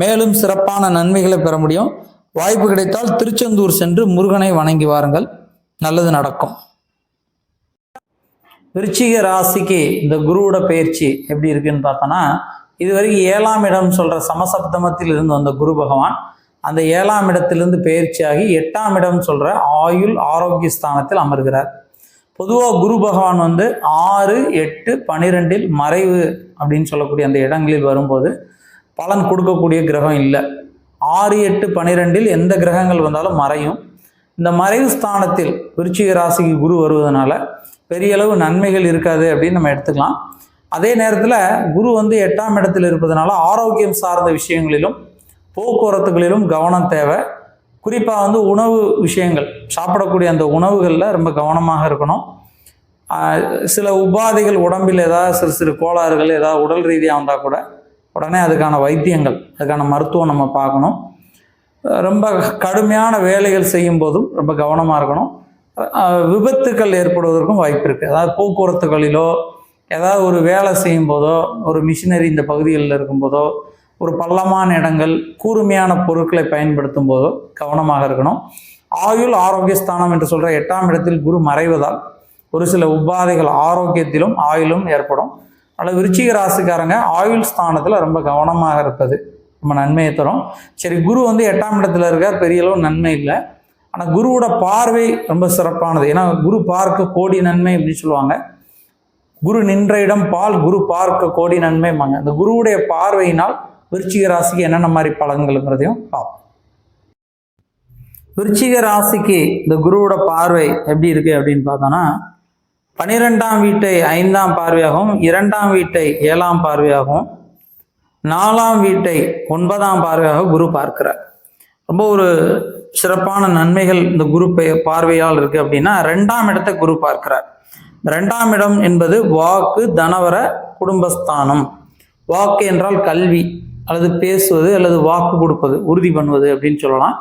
மேலும் சிறப்பான நன்மைகளை பெற முடியும். வாய்ப்பு கிடைத்தால் திருச்செந்தூர் சென்று முருகனை வணங்கி வாருங்கள், நல்லது நடக்கும். விருச்சிக ராசிக்கு இந்த குருவோட பயிற்சி எப்படி இருக்குன்னு பார்த்தோன்னா, இதுவரைக்கும் 7ஆம் இடம் சொல்கிற சமசப்தமத்தில் இருந்து வந்த குரு பகவான் அந்த 7ஆம் இடத்திலிருந்து பயிற்சியாகி 8ஆம் இடம் சொல்கிற ஆயுள் ஆரோக்கிய ஸ்தானத்தில் அமர்கிறார். பொதுவாக குரு பகவான் வந்து 6, 8, 12 மறைவு அப்படின்னு சொல்லக்கூடிய அந்த இடங்களில் வரும்போது பலன் கொடுக்கக்கூடிய கிரகம் இல்லை. 6, 8, 12 எந்த கிரகங்கள் வந்தாலும் மறையும். இந்த மறைவு ஸ்தானத்தில் விருச்சிக ராசிக்கு குரு வருவதனால பெரிய அளவு நன்மைகள் இருக்காது அப்படின்னு நம்ம எடுத்துக்கலாம். அதே நேரத்தில் குரு வந்து 8ஆம் இடத்தில் இருப்பதனால ஆரோக்கியம் சார்ந்த விஷயங்களிலும் போக்குவரத்துகளிலும் கவனம் தேவை. குறிப்பாக வந்து உணவு விஷயங்கள், சாப்பிடக்கூடிய அந்த உணவுகளில் ரொம்ப கவனமாக இருக்கணும். சில உபாதைகள் உடம்பில் ஏதாவது சிறு சிறு கோளாறுகள் ஏதாவது உடல் ரீதியாக வந்தால் கூட உடனே அதுக்கான வைத்தியங்கள், அதுக்கான மருத்துவம் நம்ம பார்க்கணும். ரொம்ப கடுமையான வேலைகள் செய்யும் போதும் ரொம்ப கவனமாக இருக்கணும். விபத்துக்கள் ஏற்படுவதற்கும் வாய்ப்பு இருக்குது. அதாவது போக்குவரத்துகளிலோ ஏதாவது ஒரு வேலை செய்யும் போதோ, ஒரு மிஷினரி இந்த பகுதிகளில் இருக்கும்போதோ, ஒரு பள்ளமான இடங்கள், கூர்மையான பொருட்களை பயன்படுத்தும் போதோ கவனமாக இருக்கணும். ஆயுள் ஆரோக்கிய ஸ்தானம் என்று சொல்கிற 8ஆம் இடத்தில் குரு மறைவதால் ஒரு சில உபாதைகள் ஆரோக்கியத்திலும் ஆயுளும் ஏற்படும். ஆனால் விருச்சிக ராசிக்காரங்க ஆயுள் ஸ்தானத்தில் ரொம்ப கவனமாக இருப்பது ரொம்ப நன்மையை தரும். சரி, குரு வந்து 8ஆம் இடத்துல இருக்கார், பெரிய அளவு நன்மை இல்லை. ஆனால் குருவோட பார்வை ரொம்ப சிறப்பானது. ஏன்னா குரு பார்க்க கோடி நன்மை அப்படின்னு சொல்லுவாங்க. குரு நின்ற இடம் பால், குரு பார்க்க கோடி நன்மைமாங்க. அந்த குருவுடைய பார்வையினால் விருச்சிக ராசிக்கு என்னென்ன மாதிரி பலன்கள்ங்கிறதையும் பார்ப்போம். விருச்சிக ராசிக்கு இந்த குருவோட பார்வை எப்படி இருக்கு அப்படின்னு பார்த்தோன்னா, 12ஆம் வீட்டை 5ஆம் பார்வையாகவும், 2ஆம் வீட்டை 7ஆம் பார்வையாகவும், 4ஆம் வீட்டை 9ஆம் பார்வையாக குரு பார்க்கிறார். ரொம்ப ஒரு சிறப்பான நன்மைகள் இந்த குரு பார்வையால் இருக்கு அப்படின்னா, 2ஆம் இடத்தை குரு பார்க்கிறார். 2ஆம் இடம் என்பது வாக்கு, தனவர, குடும்பஸ்தானம். வாக்கு என்றால் கல்வி அல்லது பேசுவது அல்லது வாக்கு கொடுப்பது, உறுதி பண்ணுவது அப்படின்னு சொல்லலாம்.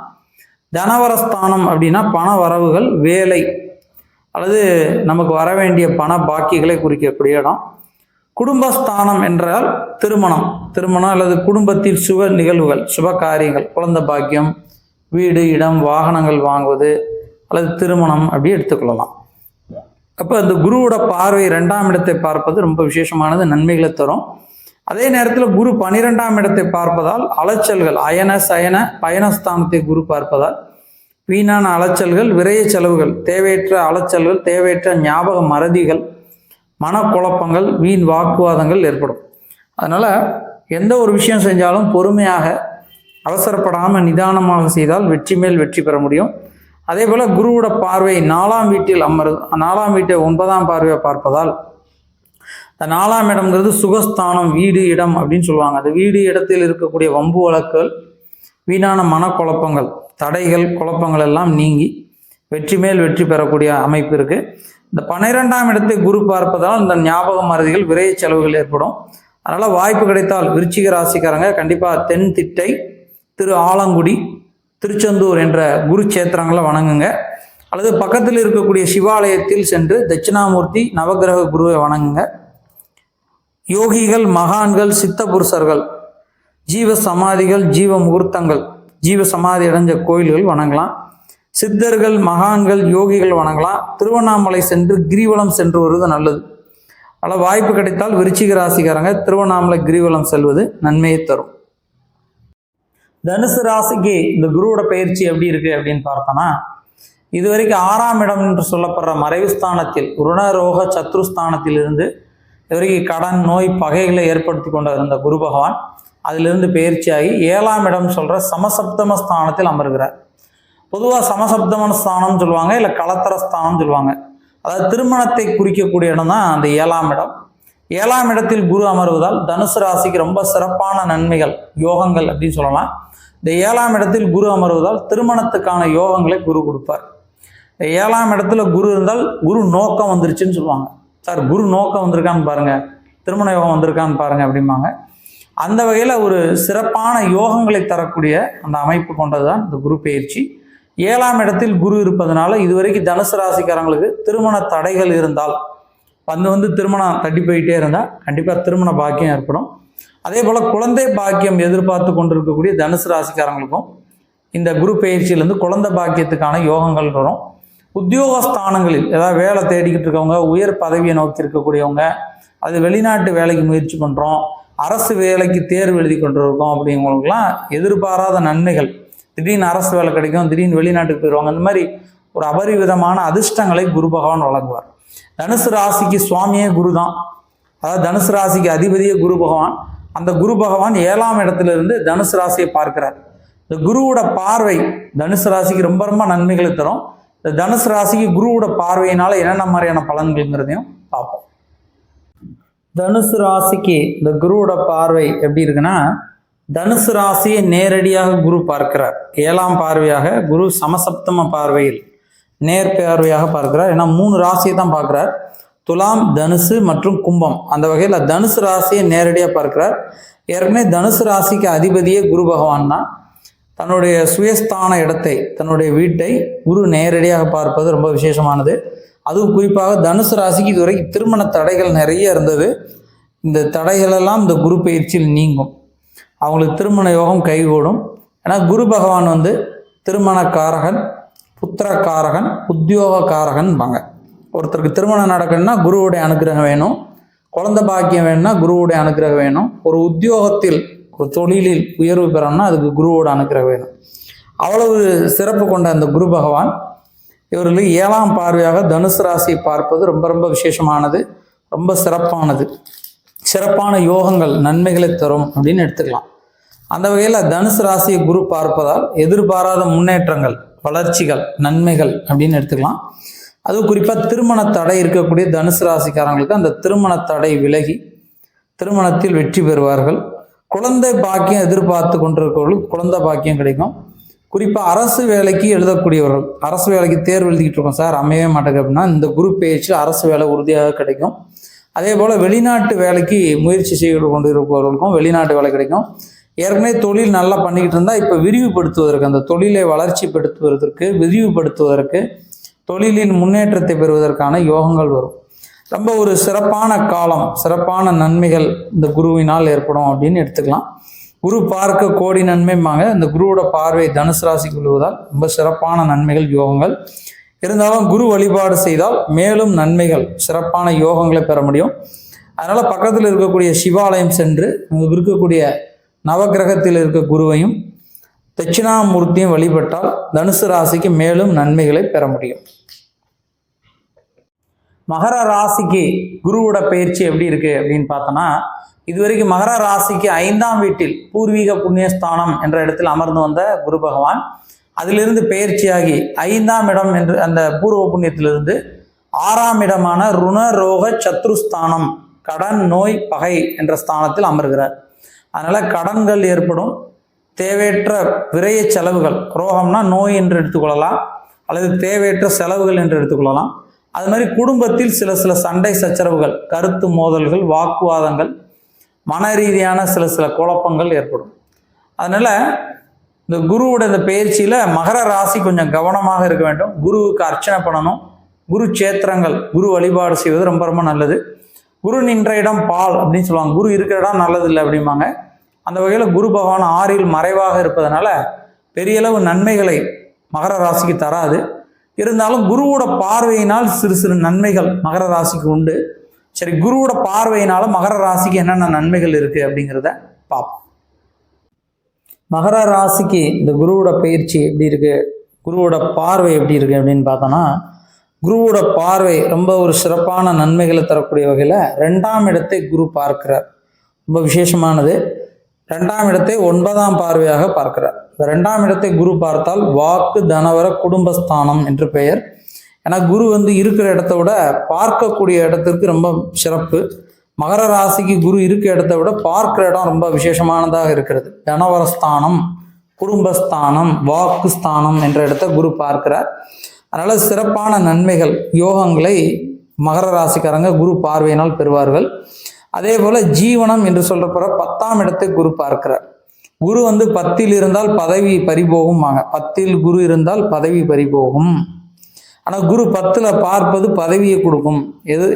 தனவரஸ்தானம் அப்படின்னா பண வரவுகள், வேலை அல்லது நமக்கு வர வேண்டிய பண பாக்கிகளை குறிக்கக்கூடிய இடம். குடும்பஸ்தானம் என்றால் திருமணம் அல்லது குடும்பத்தில் சுப நிகழ்வுகள், சுப காரியங்கள், குழந்தை பாக்கியம், வீடு, இடம், வாகனங்கள் வாங்குவது அல்லது திருமணம் அப்படி எடுத்துக்கொள்ளலாம். அப்போ அந்த குருவோட பார்வை 2ஆம் இடத்தை பார்ப்பது ரொம்ப விசேஷமானது, நன்மைகளை தரும். அதே நேரத்தில் குரு 12ஆம் இடத்தை பார்ப்பதால் அலைச்சல்கள், அயன சயன பயணஸ்தானத்தை குரு பார்ப்பதால் வீணான அலைச்சல்கள், விரைய செலவுகள், தேவையற்ற அலைச்சல்கள், தேவையற்ற ஞாபக மறதிகள், மனக்குழப்பங்கள், வீண் வாக்குவாதங்கள் ஏற்படும். அதனால் எந்த ஒரு விஷயம் செஞ்சாலும் பொறுமையாக, அவசரப்படாமல் நிதானமாக செய்தால் வெற்றி மேல் வெற்றி பெற முடியும். அதே போல் குருவோட பார்வை 4ஆம் வீட்டில் 4ஆம் வீட்டை 9ஆம் பார்வையை பார்ப்பதால் இந்த 4ஆம் இடம்ங்கிறது சுகஸ்தானம், வீடு, இடம் அப்படின்னு சொல்லுவாங்க. அந்த வீடு இடத்தில் இருக்கக்கூடிய வம்பு வழக்குகள், வீணான மனக்குழப்பங்கள், தடைகள், குழப்பங்கள் எல்லாம் நீங்கி வெற்றி மேல் வெற்றி பெறக்கூடிய அமைப்பு இருக்குது. இந்த 12ஆம் இடத்தை குரு பார்ப்பதால் இந்த ஞாபக மறதிகள், விரைய செலவுகள் ஏற்படும். அதனால் வாய்ப்பு கிடைத்தால் விருச்சிக ராசிக்காரங்க கண்டிப்பாக தென் திட்டை, திரு ஆலங்குடி, திருச்செந்தூர் என்ற குரு சேத்திரங்களை வணங்குங்க. அல்லது பக்கத்தில் இருக்கக்கூடிய சிவாலயத்தில் சென்று தட்சிணாமூர்த்தி நவகிரக குருவை வணங்குங்க. யோகிகள், மகான்கள், சித்த புருஷர்கள், ஜீவ சமாதிகள், ஜீவ முகூர்த்தங்கள், ஜீவ சமாதி அடைஞ்ச கோயில்கள் வணங்கலாம். சித்தர்கள், மகான்கள், யோகிகள் வணங்கலாம். திருவண்ணாமலை சென்று கிரிவலம் சென்று வருவது நல்லது. பல வாய்ப்பு கிடைத்தால் விருச்சிக ராசிக்காரங்க திருவண்ணாமலை கிரிவலம் செல்வது நன்மையை தரும். தனுசு ராசிக்கு இந்த குருவோட பயிற்சி எப்படி இருக்கு அப்படின்னு பார்த்தோன்னா, இதுவரைக்கும் 6ஆம் இடம் என்று சொல்லப்படுற மறைவு ஸ்தானத்தில் ருணரோக சத்ருஸ்தானத்தில் இருந்து இதுவரைக்கும் கடன், நோய், பகைகளை ஏற்படுத்தி கொண்டு இருந்த குரு பகவான் அதிலிருந்து பயிற்சியாகி 7ஆம் இடம் சொல்கிற சமசப்தம ஸ்தானத்தில் அமர்கிறார். பொதுவாக சமசப்தம ஸ்தானம்னு சொல்லுவாங்க, இல்லை களத்திர ஸ்தானம் சொல்லுவாங்க. அதாவது திருமணத்தை குறிக்கக்கூடிய இடம் தான் அந்த 7ஆம் இடம். 7ஆம் இடத்தில் குரு அமர்வதால் தனுசு ராசிக்கு ரொம்ப சிறப்பான நன்மைகள், யோகங்கள் அப்படின்னு சொல்லலாம். இந்த 7ஆம் இடத்தில் குரு அமர்வதால் திருமணத்துக்கான யோகங்களை குரு கொடுப்பார். இந்த 7ஆம் இடத்துல குரு இருந்தால் குரு நோக்கம் வந்துருச்சுன்னு சொல்லுவாங்க. சார், குரு நோக்கம் வந்திருக்கான்னு பாருங்க, திருமண யோகம் வந்திருக்கான்னு பாருங்க அப்படிம்பாங்க. அந்த வகையில் ஒரு சிறப்பான யோகங்களை தரக்கூடிய அந்த அமைப்பு கொண்டது தான் இந்த குரு பயிற்சி. 7ஆம் இடத்தில் குரு இருப்பதனால இதுவரைக்கும் தனுசு ராசிக்காரங்களுக்கு திருமண தடைகள் இருந்தால் வந்து திருமணம் தட்டி போயிட்டே இருந்தால் கண்டிப்பாக திருமண பாக்கியம் ஏற்படும். அதே போல் குழந்தை பாக்கியம் எதிர்பார்த்து கொண்டிருக்கக்கூடிய தனுசு ராசிக்காரங்களுக்கும் இந்த குரு பயிற்சியிலேருந்து குழந்தை பாக்கியத்துக்கான யோகங்கள் வரும். உத்தியோகஸ்தானங்களில் ஏதாவது வேலை தேடிக்கிட்டு இருக்கவங்க, உயர் பதவியை நோக்கி இருக்கக்கூடியவங்க, அது வெளிநாட்டு வேலைக்கு முயற்சி பண்ணுறோம், அரசு வேலைக்கு தேர்வு எழுதி கொண்டு இருக்கோம் அப்படிங்கிறவங்களுக்குலாம் எதிர்பாராத நன்மைகள், திடீர்னு அரசு வேலை கிடைக்கும், திடீர்னு வெளிநாட்டுக்கு போயிடுவாங்க. இந்த மாதிரி ஒரு அபரிவிதமான அதிர்ஷ்டங்களை குரு பகவான் வழங்குவார். தனுசு ராசிக்கு சுவாமியே குரு தான். அதாவது தனுசு ராசிக்கு அதிபதியே குரு பகவான். அந்த குரு பகவான் 7ஆம் இடத்துல இருந்து தனுசு ராசியை பார்க்கிறார். இந்த குருவோட பார்வை தனுசு ராசிக்கு ரொம்ப ரொம்ப நன்மைகளை தரும். இந்த தனுசு ராசிக்கு குருவோட பார்வையினால என்னென்ன மாதிரியான பலன்கள்ங்கிறதையும் பார்ப்போம். தனுசு ராசிக்கு இந்த குருவோட பார்வை எப்படி இருக்குன்னா, தனுசு ராசியை நேரடியாக குரு பார்க்கிறார். 7ஆம் பார்வையாக குரு சமசப்தம பார்வையில் நேர் பார்வையாக பார்க்கிறார். ஏன்னா 3 ராசியை தான் பார்க்கிறார், துலாம், தனுசு மற்றும் கும்பம். அந்த வகையில் தனுசு ராசியை நேரடியாக பார்க்கிறார். ஏற்கனவே தனுசு ராசிக்கு அதிபதியே குரு பகவான் தான். தன்னுடைய சுயஸ்தான இடத்தை, தன்னுடைய வீட்டை குரு நேரடியாக பார்ப்பது ரொம்ப விசேஷமானது. அதுவும் குறிப்பாக தனுசு ராசிக்கு இதுவரைக்கும் திருமண தடைகள் நிறைய இருந்தது. இந்த தடைகளெல்லாம் இந்த குரு பயிற்சியில் நீங்கும். அவங்களுக்கு திருமண யோகம் கைகூடும். ஏன்னா குரு பகவான் திருமணக்காரகன், புத்திரக்காரகன், உத்தியோகக்காரகன்பாங்க. ஒருத்தருக்கு திருமணம் நடக்கணும்னா குருவுடைய அனுகிரகம் வேணும், குழந்தை பாக்கியம் வேணும்னா குருவுடைய அனுகிரகம் வேணும், ஒரு உத்தியோகத்தில் ஒரு தொழிலில் உயர்வு பெறணும்னா அதுக்கு குருவோட அனுகிரகம் வேணும். அவ்வளவு சிறப்பு கொண்ட அந்த குரு பகவான் இவர்களுக்கு 7ஆம் பார்வையாக தனுசு ராசியை பார்ப்பது ரொம்ப ரொம்ப விசேஷமானது, ரொம்ப சிறப்பானது. சிறப்பான யோகங்கள், நன்மைகளை தரும் அப்படின்னு எடுத்துக்கலாம். அந்த வகையில் தனுசு ராசியை குரு பார்ப்பதால் எதிர்பாராத முன்னேற்றங்கள், வளர்ச்சிகள், நன்மைகள் அப்படின்னு எடுத்துக்கலாம். அதுவும் குறிப்பாக திருமண தடை இருக்கக்கூடிய தனுசு ராசிக்காரங்களுக்கு அந்த திருமண தடை விலகி திருமணத்தில் வெற்றி பெறுவார்கள். குழந்தை பாக்கியம் எதிர்பார்த்து கொண்டிருக்கிறவர்களுக்கு குழந்தை பாக்கியம் கிடைக்கும். குறிப்பாக அரசு வேலைக்கு எழுதக்கூடியவர்கள், அரசு வேலைக்கு தேர்வு எழுதிக்கிட்டு இருக்கோம் சார், அமையவே மாட்டேங்க அப்படின்னா இந்த குரு பேச்சில் அரசு வேலை உறுதியாக கிடைக்கும். அதே போல் வெளிநாட்டு வேலைக்கு முயற்சி செய்து கொண்டு இருப்பவர்களுக்கும் வெளிநாட்டு வேலை கிடைக்கும். ஏற்கனவே தொழில் நல்லா பண்ணிக்கிட்டு இருந்தால் இப்போ விரிவுபடுத்துவதற்கு, அந்த தொழிலை வளர்ச்சிப்படுத்துவதற்கு, விரிவுபடுத்துவதற்கு, தொழிலின் முன்னேற்றத்தை பெறுவதற்கான யோகங்கள் வரும். ரொம்ப ஒரு சிறப்பான காலம், சிறப்பான நன்மைகள் இந்த குருவினால் ஏற்படும் அப்படின்னு எடுத்துக்கலாம். குரு பார்க்க கோடி நன்மைம்பாங்க. இந்த குருவோட பார்வை தனுசு ராசிக்கு விழுவதால் ரொம்ப சிறப்பான நன்மைகள், யோகங்கள். இருந்தாலும் குரு வழிபாடு செய்தால் மேலும் நன்மைகள், சிறப்பான யோகங்களை பெற முடியும். அதனால் பக்கத்தில் இருக்கக்கூடிய சிவாலயம் சென்று அங்கே இருக்கக்கூடிய நவகிரகத்தில் இருக்க குருவையும் தட்சிணாமூர்த்தியும் வழிபட்டால் தனுசு ராசிக்கு மேலும் நன்மைகளை பெற முடியும். மகர ராசிக்கு குருவோட பயிற்சி எப்படி இருக்கு அப்படின்னு பார்த்தோன்னா, இதுவரைக்கும் மகர ராசிக்கு 5ஆம் வீட்டில் பூர்வீக புண்ணியஸ்தானம் என்ற இடத்தில் அமர்ந்து வந்த குரு பகவான் அதிலிருந்து பயிற்சியாகி 5ஆம் இடம் என்று அந்த பூர்வ புண்ணியத்திலிருந்து 6ஆம் இடமான ருண ரோக சத்ருஸ்தானம், கடன், நோய், பகை என்ற ஸ்தானத்தில் அமர்கிறார். அதனால் கடன்கள் ஏற்படும், தேவையற்ற விரைய செலவுகள், ரோகம்னா நோய் என்று எடுத்துக்கொள்ளலாம், அல்லது தேவையற்ற செலவுகள் என்று எடுத்துக்கொள்ளலாம். அது மாதிரி குடும்பத்தில் சில சில சண்டை சச்சரவுகள், கருத்து மோதல்கள், வாக்குவாதங்கள், மன ரீதியான சில குழப்பங்கள் ஏற்படும். அதனால் இந்த குருவோட இந்த பயிற்சியில் மகர ராசி கொஞ்சம் கவனமாக இருக்க வேண்டும். குருவுக்கு அர்ச்சனை பண்ணணும், குரு சேத்திரங்கள், குரு வழிபாடு செய்வது ரொம்ப ரொம்ப நல்லது. குரு நின்ற இடம் பால் அப்படின்னு சொல்லுவாங்க, குரு இருக்கிற இடம் நல்லது இல்லை அப்படிம்பாங்க. அந்த வகையில் குரு பகவான் 6இல் மறைவாக இருப்பதனால பெரிய அளவு நன்மைகளை மகர ராசிக்கு தராது. இருந்தாலும் குருவோட பார்வையினால் சிறு சிறு நன்மைகள் மகர ராசிக்கு உண்டு. சரி, குருவோட பார்வையினால மகர ராசிக்கு என்னென்ன நன்மைகள் இருக்கு அப்படிங்கிறத பார்ப்போம். மகர ராசிக்கு இந்த குருவோட பயிற்சி எப்படி இருக்கு, குருவோட பார்வை எப்படி இருக்கு அப்படின்னு பார்த்தோன்னா, குருவோட பார்வை ரொம்ப ஒரு சிறப்பான நன்மைகளை தரக்கூடிய வகையில் 2ஆம் இடத்தை குரு பார்க்கிறார். ரொம்ப விசேஷமானது. 2ஆம் இடத்தை 9ஆம் பார்வையாக பார்க்கிறார். இந்த 2ஆம் இடத்தை குரு பார்த்தால் வாக்கு, தனவர, குடும்பஸ்தானம் என்று பெயர். ஏன்னா குரு இருக்கிற இடத்த விட பார்க்கக்கூடிய இடத்திற்கு ரொம்ப சிறப்பு. மகர ராசிக்கு குரு இருக்க இடத்த விட பார்க்கிற இடம் ரொம்ப விசேஷமானதாக இருக்கிறது. தனவரஸ்தானம், குடும்பஸ்தானம், வாக்கு ஸ்தானம் என்ற இடத்தை குரு பார்க்கிறார். அதனால் சிறப்பான நன்மைகள், யோகங்களை மகர ராசிக்காரங்க குரு பார்வையினால் பெறுவார்கள். அதே போல் ஜீவனம் என்று சொல்றப்ப 10ஆம் இடத்தை குரு பார்க்கிறார். குரு 10இல் இருந்தால் பதவி பறிபோகும். 10இல் குரு இருந்தால் பதவி பறிபோகும். ஆனால் குரு 10இல் பார்ப்பது பதவியை கொடுக்கும்.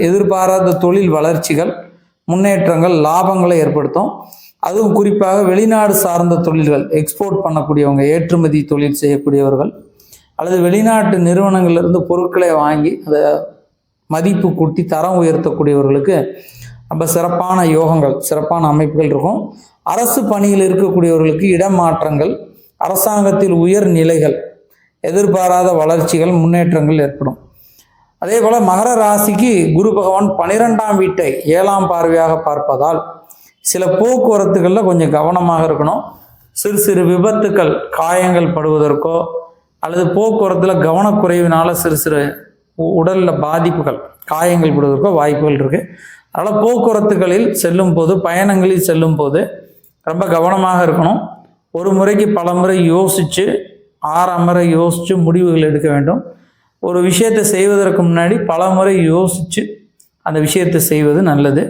எதிர்பாராத தொழில் வளர்ச்சிகள், முன்னேற்றங்கள், லாபங்களை ஏற்படுத்தும். அதுவும் குறிப்பாக வெளிநாடு சார்ந்த தொழில்கள், எக்ஸ்போர்ட் பண்ணக்கூடியவங்க, ஏற்றுமதி தொழில் செய்யக்கூடியவர்கள், அல்லது வெளிநாட்டு நிறுவனங்களிலிருந்து பொருட்களை வாங்கி அதை மதிப்பு கூட்டி தரம் உயர்த்தக்கூடியவர்களுக்கு ரொம்ப சிறப்பான யோகங்கள், சிறப்பான அமைப்புகள் இருக்கும். அரசு பணியில் இருக்கக்கூடியவர்களுக்கு இடமாற்றங்கள், அரசாங்கத்தில் உயர் நிலைகள், எதிர்பாராத வளர்ச்சிகள், முன்னேற்றங்கள் ஏற்படும். அதே போல மகர ராசிக்கு குரு பகவான் 12ஆம் வீட்டை 7ஆம் பார்வையாக பார்ப்பதால் சில போக்குவரத்துகளில் கொஞ்சம் கவனமாக இருக்கணும். சிறு சிறு விபத்துக்கள், காயங்கள் படுவதற்கோ அல்லது போக்குவரத்தில் கவனக்குறைவினால சிறு சிறு உடலில் பாதிப்புகள், காயங்கள் படுவதற்கோ வாய்ப்புகள் இருக்குது. அதனால் போக்குவரத்துகளில் செல்லும் போது, பயணங்களில் செல்லும் போது ரொம்ப கவனமாக இருக்கணும். ஒரு முறைக்கு பல முறை யோசித்து, 6 முறை யோசித்து முடிவுகள் எடுக்க வேண்டும். ஒரு விஷயத்தை செய்வதற்கு முன்னாடி பல முறை யோசித்து அந்த விஷயத்தை செய்வது நல்லது.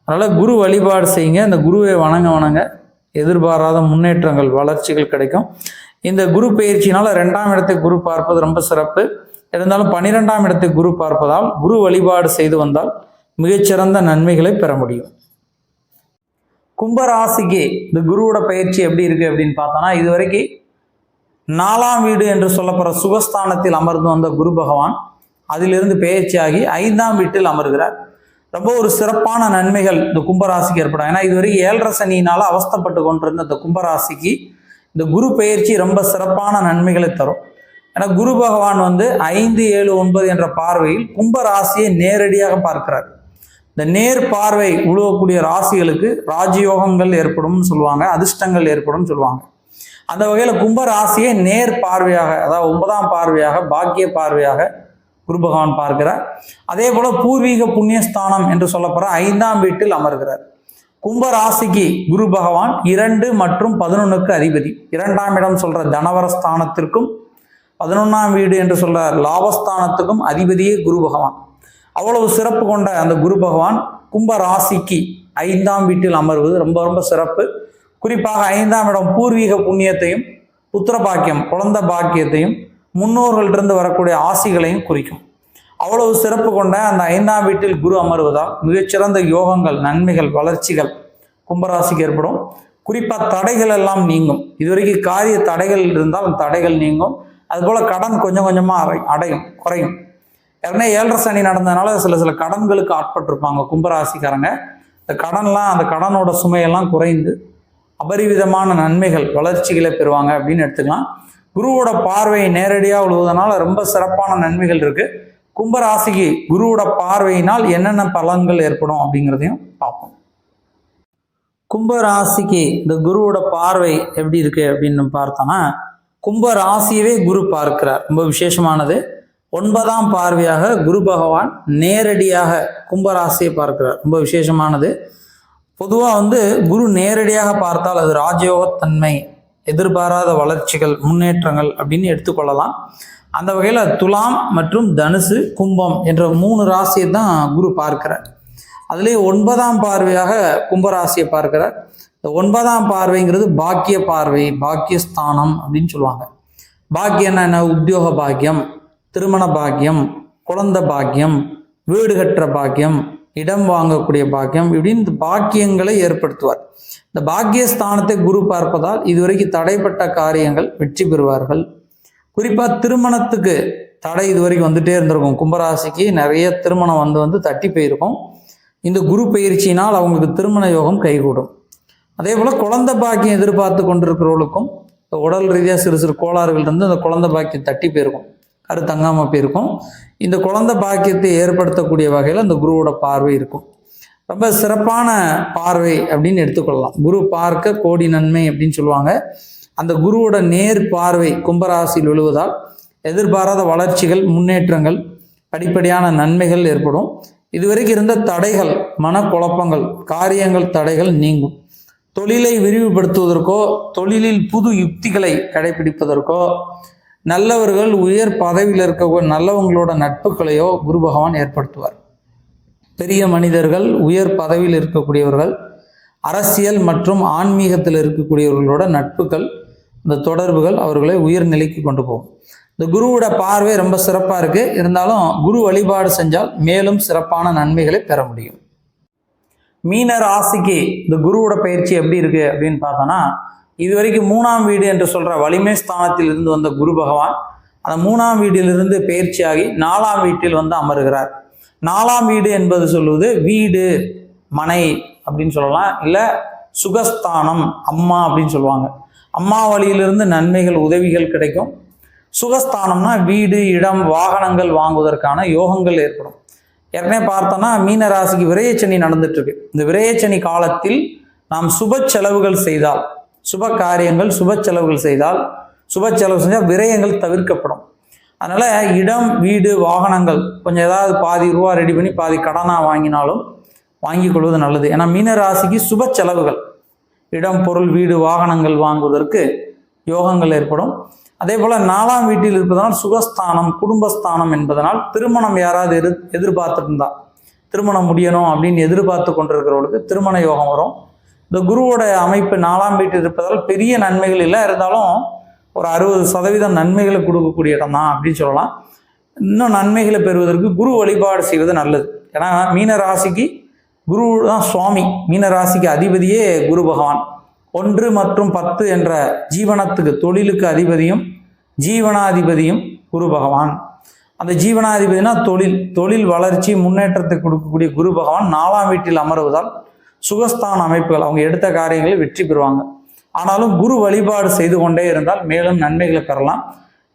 அதனால் குரு வழிபாடு செய்யுங்க. அந்த குருவை வணங்க எதிர்பாராத முன்னேற்றங்கள், வளர்ச்சிகள் கிடைக்கும். இந்த குரு பயிற்சினால் 2ஆம் இடத்தை குரு பார்ப்பது ரொம்ப சிறப்பு. இருந்தாலும் 12ஆம் இடத்தை குரு பார்ப்பதால் குரு வழிபாடு செய்து வந்தால் மிகச்சிறந்த நன்மைகளை பெற முடியும். கும்பராசிக்கு இந்த குருவோட பயிற்சி எப்படி இருக்குது அப்படின்னு பார்த்தோன்னா, இதுவரைக்கும் 4ஆம் வீடு என்று சொல்லப்படுற சுகஸ்தானத்தில் அமர்ந்து வந்த குரு பகவான் அதிலிருந்து பயிற்சியாகி 5ஆம் வீட்டில் அமர்கிறார். ரொம்ப ஒரு சிறப்பான நன்மைகள் இந்த கும்பராசிக்கு ஏற்படும். ஏன்னா இதுவரைக்கும் 7.5 சனியினால் அவஸ்தப்பட்டு கொண்டிருந்த இந்த கும்பராசிக்கு இந்த குரு பயிற்சி ரொம்ப சிறப்பான நன்மைகளை தரும். ஏன்னா குரு பகவான் 5, 7, 9 என்ற பார்வையில் கும்பராசியை நேரடியாக பார்க்கிறார். இந்த நேர் பார்வை உழுவக்கூடிய ராசிகளுக்கு ராஜயோகங்கள் ஏற்படும் சொல்லுவாங்க, அதிர்ஷ்டங்கள் ஏற்படும் சொல்லுவாங்க. அந்த வகையில் கும்ப ராசியை நேர் பார்வையாக, அதாவது 9ஆம் பார்வையாக, பாக்கிய பார்வையாக குரு பகவான் பார்க்கிறார். அதே போல பூர்வீக புண்ணியஸ்தானம் என்று சொல்லப்படுற 5ஆம் வீட்டில் அமர்கிறார். கும்ப ராசிக்கு குரு பகவான் 2 மற்றும் 11க்கு அதிபதி. 2ஆம் இடம் சொல்ற தனவரஸ்தானத்திற்கும் 11ஆம் வீடு என்று சொல்ற லாபஸ்தானத்துக்கும் அதிபதியே குரு பகவான். அவ்வளவு சிறப்பு கொண்ட அந்த குரு பகவான் கும்ப ராசிக்கு 5ஆம் வீட்டில் அமர்வது ரொம்ப ரொம்ப சிறப்பு. குறிப்பாக 5ஆம் இடம் பூர்வீக புண்ணியத்தையும், புத்திர பாக்கியம், குழந்தை பாக்கியத்தையும், முன்னோர்களிலிருந்து வரக்கூடிய ஆசிகளையும் குறிக்கும். அவ்வளவு சிறப்பு கொண்ட அந்த 5ஆம் வீட்டில் குரு அமர்வதால் மிகச்சிறந்த யோகங்கள், நன்மைகள், வளர்ச்சிகள் கும்பராசிக்கு ஏற்படும். குறிப்பாக தடைகள் எல்லாம் நீங்கும். இதுவரைக்கும் காரிய தடைகள் இருந்தால் அந்த தடைகள் நீங்கும். அதுபோல கடன் கொஞ்சம் கொஞ்சமாக குறையும். ஏற்கனவே 7.5 சனி நடந்ததுனால சில கடன்களுக்கு ஆட்பட்டிருப்பாங்க கும்பராசிக்காரங்க. இந்த கடன்லாம், அந்த கடனோட சுமையெல்லாம் குறைந்து அபரிவிதமான நன்மைகள், வளர்ச்சிகளை பெறுவாங்க அப்படின்னு எடுத்துக்கலாம். குருவோட பார்வையை நேரடியாக விழுவதனால ரொம்ப சிறப்பான நன்மைகள் இருக்கு. கும்பராசிக்கு குருவோட பார்வையினால் என்னென்ன பலன்கள் ஏற்படும் அப்படிங்கிறதையும் பார்ப்போம். கும்பராசிக்கு இந்த குருவோட பார்வை எப்படி இருக்கு அப்படின்னு பார்த்தோம்னா, கும்பராசியவே குரு பார்க்கிறார். ரொம்ப விசேஷமானது. 9ஆம் பார்வையாக குரு பகவான் நேரடியாக கும்பராசியை பார்க்கிறார். ரொம்ப விசேஷமானது. பொதுவாக குரு நேரடியாக பார்த்தால் அது ராஜயோகத்தன்மை, எதிர்பாராத வளர்ச்சிகள், முன்னேற்றங்கள் அப்படின்னு எடுத்துக்கொள்ளலாம். அந்த வகையில் துலாம் மற்றும் தனுசு, கும்பம் என்ற 3 ராசியை தான் குரு பார்க்கிறார். அதுலேயே 9ஆம் பார்வையாக கும்பராசியை பார்க்கிறார். இந்த 9ஆம் பார்வைங்கிறது பாக்கிய பார்வை, பாக்கியஸ்தானம் அப்படின்னு சொல்லுவாங்க. பாக்கியம் என்ன? உத்தியோக பாக்கியம், திருமண பாக்கியம், குழந்தை பாக்கியம், வீடு கட்டுற பாக்கியம், இடம் வாங்கக்கூடிய பாக்கியம், இப்படின்னு இந்த பாக்கியங்களை ஏற்படுத்துவார். இந்த பாக்கியஸ்தானத்தை குரு பார்ப்பதால் இதுவரைக்கும் தடைப்பட்ட காரியங்கள் வெற்றி பெறுவார்கள். குறிப்பாக திருமணத்துக்கு தடை இதுவரைக்கும் வந்துட்டே இருந்திருக்கும். கும்பராசிக்கு நிறைய திருமணம் வந்து தட்டி போயிருக்கும். இந்த குரு பயிற்சியினால் அவங்களுக்கு திருமண யோகம் கைகூடும். அதே போல் குழந்தை பாக்கியம் எதிர்பார்த்து கொண்டிருக்கிறவர்களுக்கும் உடல் ரீதியாக சிறு சிறு கோளாறுகள் இருந்து அந்த குழந்தை பாக்கியம் தட்டி போயிருக்கும், கருத்தங்காமல் போயிருக்கும். இந்த குழந்தை பாக்கியத்தை ஏற்படுத்தக்கூடிய வகையில் அந்த குருவோட பார்வை இருக்கும். ரொம்ப சிறப்பான பார்வை அப்படின்னு எடுத்துக்கொள்ளலாம். குரு பார்க்க கோடி நன்மை அப்படின்னு சொல்லுவாங்க. அந்த குருவோட நேர் பார்வை கும்பராசியில் விழுவதால் எதிர்பாராத வளர்ச்சிகள், முன்னேற்றங்கள், படிப்படியான நன்மைகள் ஏற்படும். இதுவரைக்கும் இருந்த தடைகள், மனக்குழப்பங்கள், காரியங்கள், தடைகள் நீங்கும். தொழிலை விரிவுபடுத்துவதற்கோ, தொழிலில் புது யுக்திகளை கடைபிடிப்பதற்கோ, நல்லவர்கள் உயர் பதவியில் இருக்க நல்லவங்களோட நட்புகளையோ குரு பகவான் ஏற்படுத்துவார். பெரிய மனிதர்கள், உயர் பதவியில் இருக்கக்கூடியவர்கள், அரசியல் மற்றும் ஆன்மீகத்தில் இருக்கக்கூடியவர்களோட நட்புகள், இந்த தொடர்புகள் அவர்களை உயர்நிலைக்கு கொண்டு போகும். இந்த குருவோட பார்வை ரொம்ப சிறப்பாக இருக்குது. இருந்தாலும் குரு வழிபாடு செஞ்சால் மேலும் சிறப்பான நன்மைகளை பெற முடியும். மீன ராசிக்கு இந்த குருவோட பயிற்சி எப்படி இருக்குது அப்படின்னு பார்த்தோன்னா, இதுவரைக்கும் 3ஆம் வீடு என்று சொல்கிற வலிமை ஸ்தானத்தில் இருந்து வந்த குரு பகவான் அந்த 3ஆம் வீட்டிலிருந்து பயிற்சியாகி 4ஆம் வீட்டில் அமருகிறார். 4ஆம் வீடு என்பது சொல்லுவது வீடு, மனை அப்படின்னு சொல்லலாம், இல்லை சுகஸ்தானம், அம்மா அப்படின்னு சொல்லுவாங்க. அம்மா வழியிலிருந்து நன்மைகள், உதவிகள் கிடைக்கும். சுகஸ்தானம்னா வீடு, இடம், வாகனங்கள் வாங்குவதற்கான யோகங்கள் ஏற்படும். ஏற்கனவே பார்த்தோம்னா மீன ராசிக்கு விரயச்சனி நடந்துட்டு இருக்கு. இந்த விரயச்சனி காலத்தில் நாம் சுப செலவுகள் செய்தால், சுப காரியங்கள் சுப செலவுகள் செய்தால், சுப செலவு செஞ்சால் விரயங்கள் தவிர்க்கப்படும். அதனால இடம், வீடு, வாகனங்கள் கொஞ்சம் ஏதாவது பாதி ரூபா ரெடி பண்ணி பாதி கடனாக வாங்கினாலும் வாங்கி கொள்வது நல்லது. ஏன்னா மீன ராசிக்கு சுப செலவுகள், இடம், பொருள், வீடு, வாகனங்கள் வாங்குவதற்கு யோகங்கள் ஏற்படும். அதே போல் 4ஆம் வீட்டில் இருப்பதனால் சுகஸ்தானம், குடும்பஸ்தானம் என்பதனால் திருமணம் யாராவது எதிர்பார்த்துட்டு இருந்தா திருமணம் முடியணும் அப்படின்னு எதிர்பார்த்து கொண்டிருக்கிறவர்களுக்கு திருமண யோகம் வரும். இந்த குருவோட அமைப்பு 4ஆம் வீட்டில் இருப்பதால் பெரிய நன்மைகள் இல்லை, இருந்தாலும் ஒரு 60% நன்மைகளை கொடுக்கக்கூடிய இடம் தான் அப்படின்னு சொல்லலாம். இன்னும் நன்மைகளை பெறுவதற்கு குரு வழிபாடு செய்வது நல்லது. ஏன்னா மீன ராசிக்கு குரு தான் சுவாமி. மீன ராசிக்கு அதிபதியே குரு பகவான். 1 மற்றும் 10 என்ற ஜீவனத்துக்கு, தொழிலுக்கு அதிபதியும் ஜீவனாதிபதியும் குரு பகவான். அந்த ஜீவனாதிபதினா தொழில் வளர்ச்சி, முன்னேற்றத்தை கொடுக்கக்கூடிய குரு பகவான் 4ஆம் வீட்டில் அமர்வதால் சுகஸ்தான அமைப்புகள், அவங்க எடுத்த காரியங்களை வெற்றி பெறுவாங்க. ஆனாலும் குரு வழிபாடு செய்து கொண்டே இருந்தால் மேலும் நன்மைகளை பெறலாம்.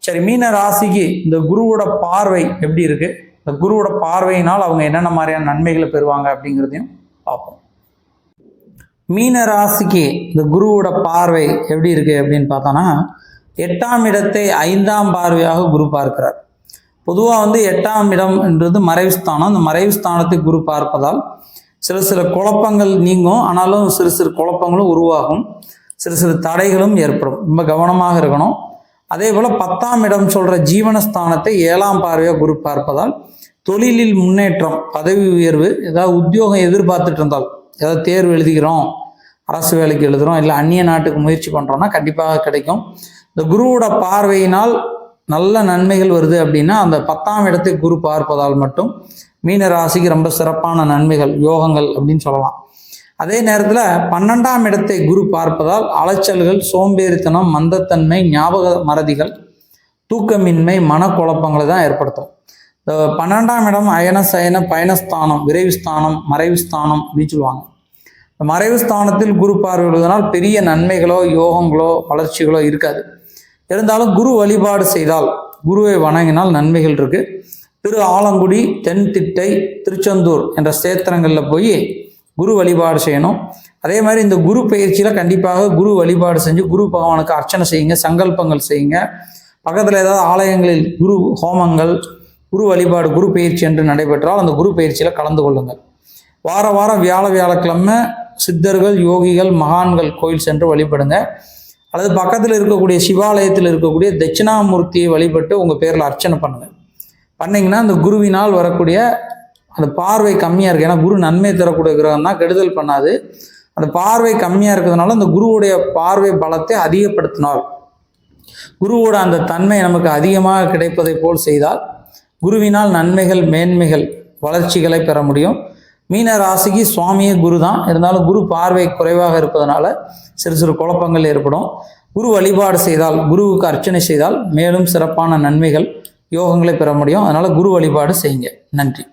சரி, மீன ராசிக்கு இந்த குருவோட பார்வை எப்படி இருக்கு, இந்த குருவோட பார்வையினால் அவங்க என்னென்ன மாதிரியான நன்மைகளை பெறுவாங்க அப்படிங்கிறதையும் பார்ப்போம். மீன ராசிக்கு இந்த குருவோட பார்வை எப்படி இருக்கு அப்படின்னு பார்த்தோன்னா, 8ஆம் இடத்தை 5ஆம் பார்வையாக குரு பார்க்கிறார். பொதுவாக 8ஆம் இடம் என்றது மறைவு ஸ்தானம். அந்த மறைவு ஸ்தானத்தை குரு பார்ப்பதால் சில குழப்பங்கள் நீங்கும், ஆனாலும் சிறு குழப்பங்களும் உருவாகும், சிறு தடைகளும் ஏற்படும். ரொம்ப கவனமாக இருக்கணும். அதே போல் 10ஆம் இடம் சொல்கிற ஜீவனஸ்தானத்தை 7ஆம் பார்வையாக குரு பார்ப்பதால் தொழிலில் முன்னேற்றம், பதவி உயர்வு, ஏதாவது உத்தியோகம் எதிர்பார்த்துட்டு இருந்தால், ஏதாவது தேர்வு எழுதிக்கிறோம், அரசு வேலைக்கு எழுதுகிறோம், இல்லை அந்நிய நாட்டுக்கு முயற்சி பண்ணுறோன்னா கண்டிப்பாக கிடைக்கும். இந்த குருவோட பார்வையினால் நல்ல நன்மைகள் வருது அப்படின்னா அந்த 10ஆம் இடத்தை குரு பார்ப்பதால் மட்டும் மீன ராசிக்கு ரொம்ப சிறப்பான நன்மைகள், யோகங்கள் அப்படின்னு சொல்லலாம். அதே நேரத்தில் 12ஆம் இடத்தை குரு பார்ப்பதால் அலைச்சல்கள், சோம்பேறித்தனம், மந்தத்தன்மை, ஞாபக மறதிகள், தூக்கமின்மை, மனக்குழப்பங்களை தான் ஏற்படுத்தும். இந்த 12ஆம் இடம் அயன சயன பயணஸ்தானம், விரைவு ஸ்தானம், மறைவு ஸ்தானம் அப்படின்னு சொல்லுவாங்க. இந்த மறைவு ஸ்தானத்தில் குரு பார்வையிடுவதனால் பெரிய நன்மைகளோ யோகங்களோ வளர்ச்சிகளோ இருக்காது. இருந்தாலும் குரு வழிபாடு செய்தால், குருவை வணங்கினால் நன்மைகள் இருக்கு. திரு ஆலங்குடி, தென்திட்டை, திருச்செந்தூர் என்ற சேத்திரங்களில் போய் குரு வழிபாடு செய்யணும். அதே மாதிரி இந்த குரு பயிற்சியில் கண்டிப்பாக குரு வழிபாடு செஞ்சு குரு பகவானுக்கு அர்ச்சனை செய்யுங்க, சங்கல்பங்கள் செய்யுங்க. பக்கத்தில் ஏதாவது ஆலயங்களில் குரு ஹோமங்கள், குரு வழிபாடு, குரு பயிற்சி என்று நடைபெற்றால் அந்த குரு பயிற்சியில் கலந்து கொள்ளுங்கள். வாரம் வியாழக்கிழமை சித்தர்கள், யோகிகள், மகான்கள் கோயில் சென்று வழிபடுங்க. அல்லது பக்கத்தில் இருக்கக்கூடிய சிவாலயத்தில் இருக்கக்கூடிய தட்சிணாமூர்த்தியை வழிபட்டு உங்கள் பேரில் அர்ச்சனை பண்ணிங்கன்னா அந்த குருவினால் வரக்கூடிய அந்த பார்வை கம்மியாக இருக்குது. ஏன்னா குரு நன்மை தரக்கூடிய கிரகம் தான், கெடுதல் பண்ணாது. அந்த பார்வை கம்மியாக இருக்கிறதுனால அந்த குருவுடைய பார்வை பலத்தை அதிகப்படுத்தினார், குருவோட அந்த தன்மை நமக்கு அதிகமாக கிடைப்பதை போல் செய்தால் குருவினால் நன்மைகள், மேன்மைகள், வளர்ச்சிகளை பெற முடியும். மீன ராசிக்கு சுவாமியே குரு தான், இருந்தாலும் குரு பார்வை குறைவாக இருப்பதனால சிறு குழப்பங்கள் ஏற்படும். குரு வழிபாடு செய்தால், குருவுக்கு அர்ச்சனை செய்தால் மேலும் சிறப்பான நன்மைகள், யோகங்களை பெற முடியும். அதனால் குரு வழிபாடு செய்யுங்க. நன்றி.